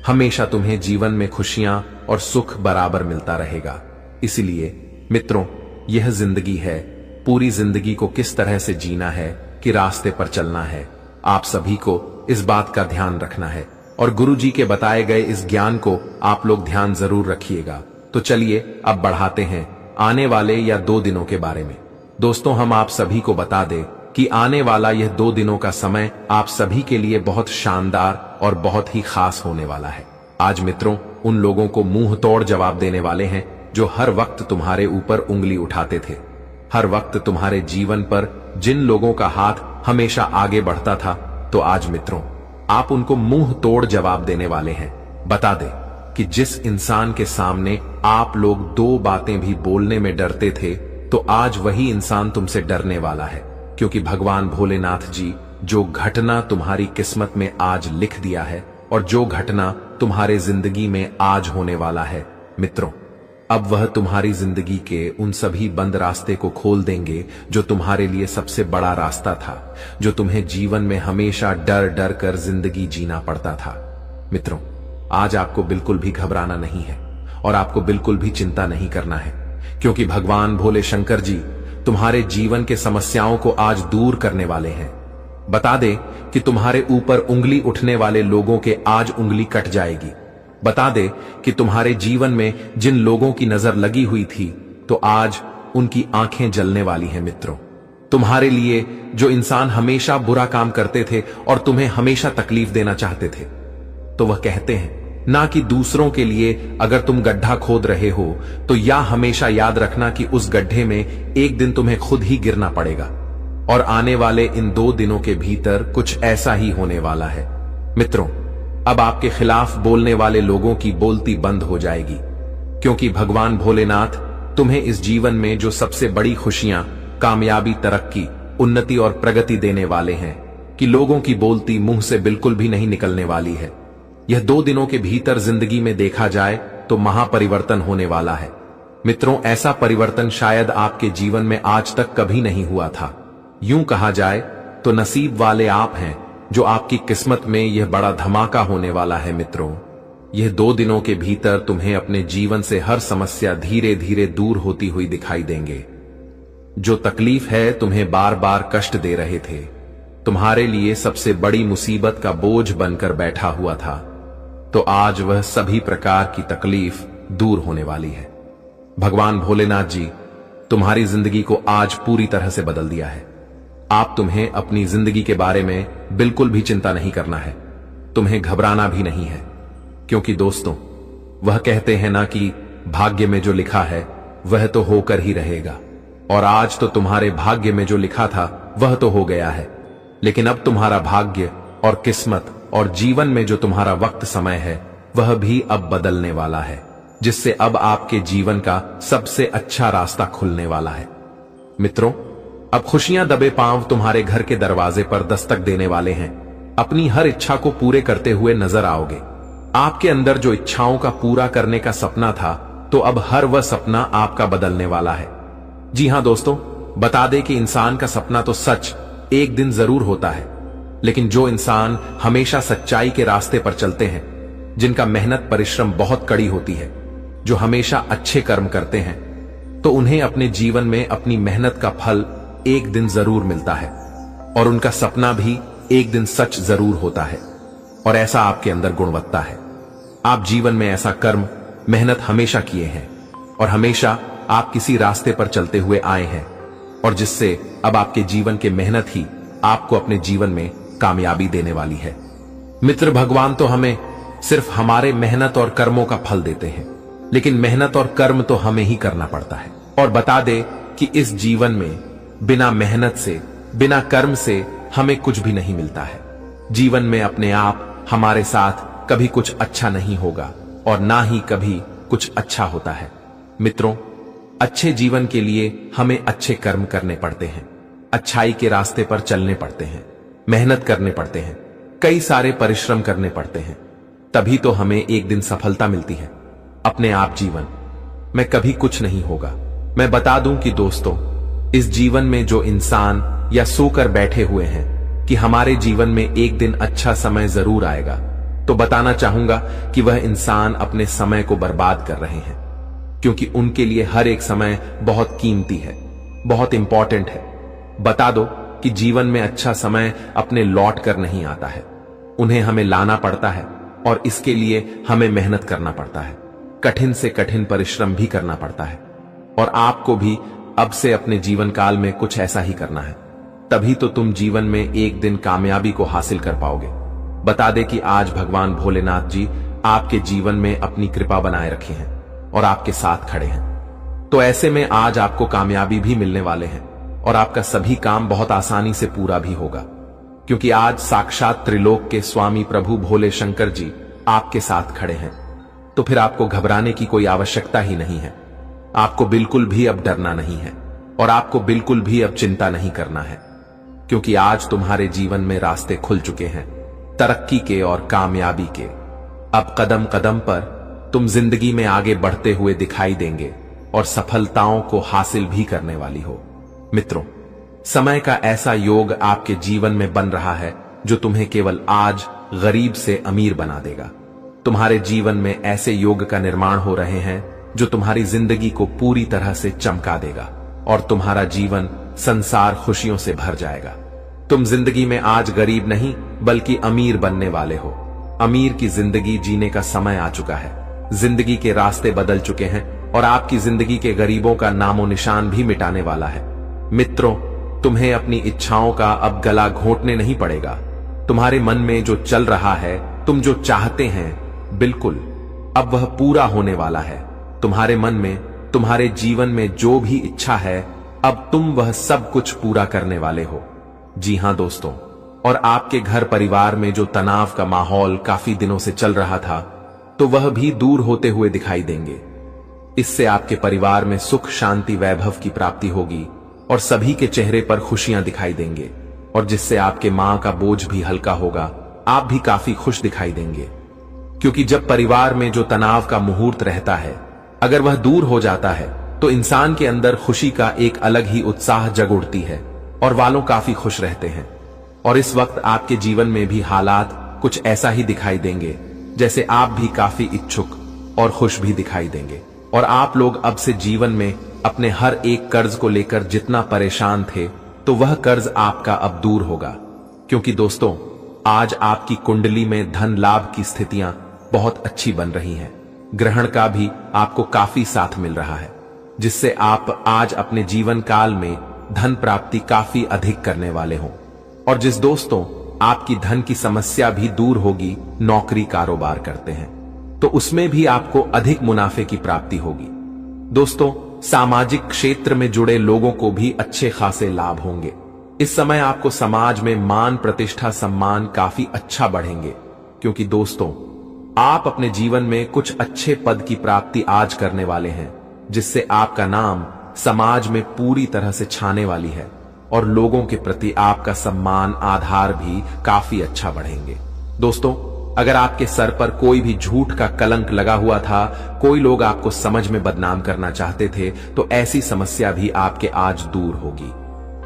हमेशा तुम्हें जीवन में खुशियां और सुख बराबर मिलता रहेगा। इसलिए मित्रों, यह जिंदगी है, पूरी जिंदगी को किस तरह से जीना है कि रास्ते पर चलना है, आप सभी को इस बात का ध्यान रखना है और गुरुजी के बताए गए इस ज्ञान को आप लोग ध्यान जरूर रखिएगा। तो चलिए अब बढ़ाते हैं आने वाले या 2 दिनों के बारे में। दोस्तों, हम आप सभी को बता दें कि आने वाला यह 2 दिनों का समय आप सभी के लिए बहुत शानदार और बहुत ही खास होने वाला है। आज मित्रों, उन लोगों को मुंह तोड़ जवाब देने वाले हैं जो हर वक्त तुम्हारे ऊपर उंगली उठाते थे। हर वक्त तुम्हारे जीवन पर जिन लोगों का हाथ हमेशा आगे बढ़ता था, तो आज मित्रों आप उनको मुंह तोड़ जवाब देने वाले हैं। बता दे कि जिस इंसान के सामने आप लोग 2 बातें भी बोलने में डरते थे, तो आज वही इंसान तुमसे डरने वाला है, क्योंकि भगवान भोलेनाथ जी जो घटना तुम्हारी किस्मत में आज लिख दिया है और जो घटना तुम्हारे जिंदगी में आज होने वाला है, मित्रों अब वह तुम्हारी जिंदगी के उन सभी बंद रास्ते को खोल देंगे जो तुम्हारे लिए सबसे बड़ा रास्ता था, जो तुम्हें जीवन में हमेशा डर डर कर जिंदगी जीना पड़ता था। मित्रों, आज आपको बिल्कुल भी घबराना नहीं है और आपको बिल्कुल भी चिंता नहीं करना है, क्योंकि भगवान भोले शंकर जी तुम्हारे जीवन के समस्याओं को आज दूर करने वाले हैं। बता दे कि तुम्हारे ऊपर उंगली उठने वाले लोगों के आज उंगली कट जाएगी। बता दे कि तुम्हारे जीवन में जिन लोगों की नजर लगी हुई थी, तो आज उनकी आंखें जलने वाली हैं। मित्रों, तुम्हारे लिए जो इंसान हमेशा बुरा काम करते थे और तुम्हें हमेशा तकलीफ देना चाहते थे, तो वह कहते हैं ना कि दूसरों के लिए अगर तुम गड्ढा खोद रहे हो तो या हमेशा याद रखना कि उस गड्ढे में एक दिन तुम्हें खुद ही गिरना पड़ेगा। और आने वाले इन 2 दिनों के भीतर कुछ ऐसा ही होने वाला है। मित्रों, अब आपके खिलाफ बोलने वाले लोगों की बोलती बंद हो जाएगी, क्योंकि भगवान भोलेनाथ तुम्हें इस जीवन में जो सबसे बड़ी खुशियां, कामयाबी, तरक्की, उन्नति और प्रगति देने वाले हैं कि लोगों की बोलती मुंह से बिल्कुल भी नहीं निकलने वाली है। यह 2 दिनों के भीतर जिंदगी में देखा जाए तो महापरिवर्तन होने वाला है। मित्रों, ऐसा परिवर्तन शायद आपके जीवन में आज तक कभी नहीं हुआ था। यूं कहा जाए तो नसीब वाले आप हैं जो आपकी किस्मत में यह बड़ा धमाका होने वाला है। मित्रों, यह 2 दिनों के भीतर तुम्हें अपने जीवन से हर समस्या धीरे धीरे दूर होती हुई दिखाई देंगे। जो तकलीफ है तुम्हें बार बार कष्ट दे रहे थे, तुम्हारे लिए सबसे बड़ी मुसीबत का बोझ बनकर बैठा हुआ था, तो आज वह सभी प्रकार की तकलीफ दूर होने वाली है। भगवान भोलेनाथ जी तुम्हारी जिंदगी को आज पूरी तरह से बदल दिया है। आप तुम्हें अपनी जिंदगी के बारे में बिल्कुल भी चिंता नहीं करना है, तुम्हें घबराना भी नहीं है, क्योंकि दोस्तों वह कहते हैं ना कि भाग्य में जो लिखा है वह तो होकर ही रहेगा। और आज तो तुम्हारे भाग्य में जो लिखा था वह तो हो गया है, लेकिन अब तुम्हारा भाग्य और किस्मत और जीवन में जो तुम्हारा वक्त समय है वह भी अब बदलने वाला है, जिससे अब आपके जीवन का सबसे अच्छा रास्ता खुलने वाला है। मित्रों, अब खुशियां दबे पांव तुम्हारे घर के दरवाजे पर दस्तक देने वाले हैं। अपनी हर इच्छा को पूरे करते हुए नजर आओगे। आपके अंदर जो इच्छाओं का पूरा करने का सपना था, तो अब हर वह सपना आपका बदलने वाला है। जी हां दोस्तों, बता दें कि इंसान का सपना तो सच एक दिन जरूर होता है, लेकिन जो इंसान हमेशा सच्चाई के रास्ते पर चलते हैं, जिनका मेहनत परिश्रम बहुत कड़ी होती है, जो हमेशा अच्छे कर्म करते हैं, तो उन्हें अपने जीवन में अपनी मेहनत का फल एक दिन जरूर मिलता है और उनका सपना भी एक दिन सच जरूर होता है। और ऐसा आपके अंदर गुणवत्ता है। आप जीवन में ऐसा कर्म मेहनत हमेशा किए हैं और हमेशा आप किसी रास्ते पर चलते हुए आए हैं और जिससे अब आपके जीवन के मेहनत ही आपको अपने जीवन में कामयाबी देने वाली है। मित्र, भगवान तो हमें सिर्फ हमारे मेहनत और कर्मों का फल देते हैं, लेकिन मेहनत और कर्म तो हमें ही करना पड़ता है। और बता दे कि इस जीवन में बिना मेहनत से, बिना कर्म से हमें कुछ भी नहीं मिलता है। जीवन में अपने आप हमारे साथ कभी कुछ अच्छा नहीं होगा और ना ही कभी कुछ अच्छा होता है। मित्रों, अच्छे जीवन के लिए हमें अच्छे कर्म करने पड़ते हैं, अच्छाई के रास्ते पर चलने पड़ते हैं, मेहनत करने पड़ते हैं, कई सारे परिश्रम करने पड़ते हैं, तभी तो हमें एक दिन सफलता मिलती है। अपने आप जीवन में कभी कुछ नहीं होगा। मैं बता दूं कि दोस्तों, इस जीवन में जो इंसान या सोकर बैठे हुए हैं कि हमारे जीवन में एक दिन अच्छा समय जरूर आएगा, तो बताना चाहूंगा कि वह इंसान अपने समय को बर्बाद कर रहे हैं, क्योंकि उनके लिए हर एक समय बहुत कीमती है, बहुत इंपॉर्टेंट है। बता दो कि जीवन में अच्छा समय अपने लौट कर नहीं आता है, उन्हें हमें लाना पड़ता है और इसके लिए हमें मेहनत करना पड़ता है, कठिन से कठिन परिश्रम भी करना पड़ता है। और आपको भी अब से अपने जीवन काल में कुछ ऐसा ही करना है, तभी तो तुम जीवन में एक दिन कामयाबी को हासिल कर पाओगे। बता दे कि आज भगवान भोलेनाथ जी आपके जीवन में अपनी कृपा बनाए रखे हैं और आपके साथ खड़े हैं। तो ऐसे में आज आपको कामयाबी भी मिलने वाले हैं और आपका सभी काम बहुत आसानी से पूरा भी होगा, क्योंकि आज साक्षात त्रिलोक के स्वामी प्रभु भोले शंकर जी आपके साथ खड़े हैं। तो फिर आपको घबराने की कोई आवश्यकता ही नहीं है। आपको बिल्कुल भी अब डरना नहीं है और आपको बिल्कुल भी अब चिंता नहीं करना है, क्योंकि आज तुम्हारे जीवन में रास्ते खुल चुके हैं, तरक्की के और कामयाबी के। अब कदम कदम पर तुम जिंदगी में आगे बढ़ते हुए दिखाई देंगे और सफलताओं को हासिल भी करने वाली हो। मित्रों, समय का ऐसा योग आपके जीवन में बन रहा है जो तुम्हें केवल आज गरीब से अमीर बना देगा। तुम्हारे जीवन में ऐसे योग का निर्माण हो रहे हैं जो तुम्हारी जिंदगी को पूरी तरह से चमका देगा और तुम्हारा जीवन संसार खुशियों से भर जाएगा। तुम जिंदगी में आज गरीब नहीं बल्कि अमीर बनने वाले हो। अमीर की जिंदगी जीने का समय आ चुका है। जिंदगी के रास्ते बदल चुके हैं और आपकी जिंदगी के गरीबों का नामो निशान भी मिटाने वाला है। मित्रों, तुम्हें अपनी इच्छाओं का अब गला घोंटने नहीं पड़ेगा। तुम्हारे मन में जो चल रहा है, तुम जो चाहते हैं, बिल्कुल अब वह पूरा होने वाला है। तुम्हारे मन में, तुम्हारे जीवन में जो भी इच्छा है, अब तुम वह सब कुछ पूरा करने वाले हो। जी हां दोस्तों, और आपके घर परिवार में जो तनाव का माहौल काफी दिनों से चल रहा था, तो वह भी दूर होते हुए दिखाई देंगे। इससे आपके परिवार में सुख, शांति, वैभव की प्राप्ति होगी और सभी के चेहरे पर खुशियां दिखाई देंगे, और जिससे आपके मां का बोझ भी हल्का होगा। आप भी काफी खुश दिखाई देंगे, क्योंकि जब परिवार में जो तनाव का मुहूर्त रहता है, अगर वह दूर हो जाता है तो इंसान के अंदर खुशी का एक अलग ही उत्साह जग उठती है और वालों काफी खुश रहते हैं। और इस वक्त आपके जीवन में भी हालात कुछ ऐसा ही दिखाई देंगे, जैसे आप भी काफी इच्छुक और खुश भी दिखाई देंगे। और आप लोग अब से जीवन में अपने हर एक कर्ज को लेकर जितना परेशान थे, तो वह कर्ज आपका अब दूर होगा, क्योंकि दोस्तों, आज आपकी कुंडली में धन लाभ की स्थितियां बहुत अच्छी बन रही हैं। ग्रहण का भी आपको काफी साथ मिल रहा है, जिससे आप आज अपने जीवन काल में धन प्राप्ति काफी अधिक करने वाले हो। और जिस दोस्तों आपकी धन की समस्या भी दूर होगी, नौकरी कारोबार करते हैं, तो उसमें भी आपको अधिक मुनाफे की प्राप्ति होगी। दोस्तों, सामाजिक क्षेत्र में जुड़े लोगों को भी अच्छे खासे लाभ होंगे। इस समय आपको समाज में मान, प्रतिष्ठा, सम्मान काफी अच्छा बढ़ेंगे, क्योंकि दोस्तों, आप अपने जीवन में कुछ अच्छे पद की प्राप्ति आज करने वाले हैं, जिससे आपका नाम समाज में पूरी तरह से छाने वाली है और लोगों के प्रति आपका सम्मान, आधार भी काफी अच्छा बढ़ेंगे। दोस्तों, अगर आपके सर पर कोई भी झूठ का कलंक लगा हुआ था, कोई लोग आपको समझ में बदनाम करना चाहते थे, तो ऐसी समस्या भी आपके आज दूर होगी।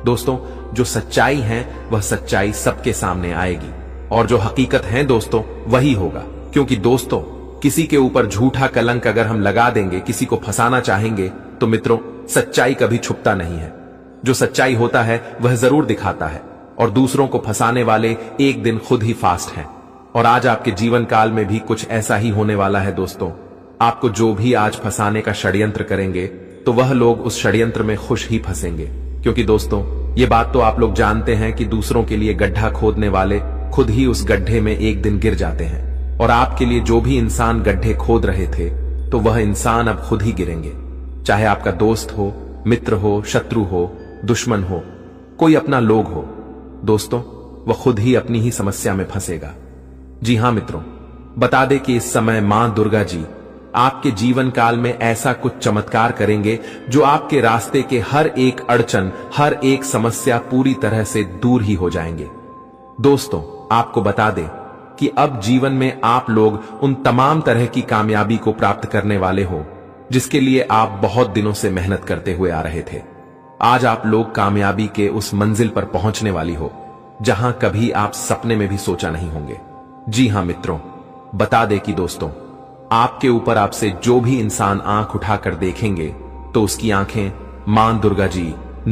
दोस्तों, जो सच्चाई है वह सच्चाई सबके सामने आएगी और जो हकीकत है दोस्तों वही होगा, क्योंकि दोस्तों, किसी के ऊपर झूठा कलंक अगर हम लगा देंगे, किसी को फंसाना चाहेंगे, तो मित्रों, सच्चाई कभी छुपता नहीं है। जो सच्चाई होता है वह जरूर दिखाता है और दूसरों को फंसाने वाले एक दिन खुद ही फास्ट हैं। और आज आपके जीवन काल में भी कुछ ऐसा ही होने वाला है दोस्तों। आपको जो भी आज फंसाने का षड्यंत्र करेंगे तो वह लोग उस षड्यंत्र में खुश ही फंसेंगे, क्योंकि दोस्तों ये बात तो आप लोग जानते हैं कि दूसरों के लिए गड्ढा खोदने वाले खुद ही उस गड्ढे में एक दिन गिर जाते हैं। और आपके लिए जो भी इंसान गड्ढे खोद रहे थे तो वह इंसान अब खुद ही गिरेंगे। चाहे आपका दोस्त हो, मित्र हो, शत्रु हो, दुश्मन हो, कोई अपना लोग हो, दोस्तों वह खुद ही अपनी ही समस्या में फंसेगा। जी हां मित्रों, बता दे कि इस समय मां दुर्गा जी आपके जीवन काल में ऐसा कुछ चमत्कार करेंगे जो आपके रास्ते के हर एक अड़चन, हर एक समस्या पूरी तरह से दूर ही हो जाएंगे। दोस्तों आपको बता दें कि अब जीवन में आप लोग उन तमाम तरह की कामयाबी को प्राप्त करने वाले हो जिसके लिए आप बहुत दिनों से मेहनत करते हुए आ रहे थे। आज आप लोग कामयाबी के उस मंजिल पर पहुंचने वाली हो जहां कभी आप सपने में भी सोचा नहीं होंगे। जी हां मित्रों, बता दे कि दोस्तों आपके ऊपर आपसे जो भी इंसान आंख उठाकर देखेंगे तो उसकी आंखें मां दुर्गा जी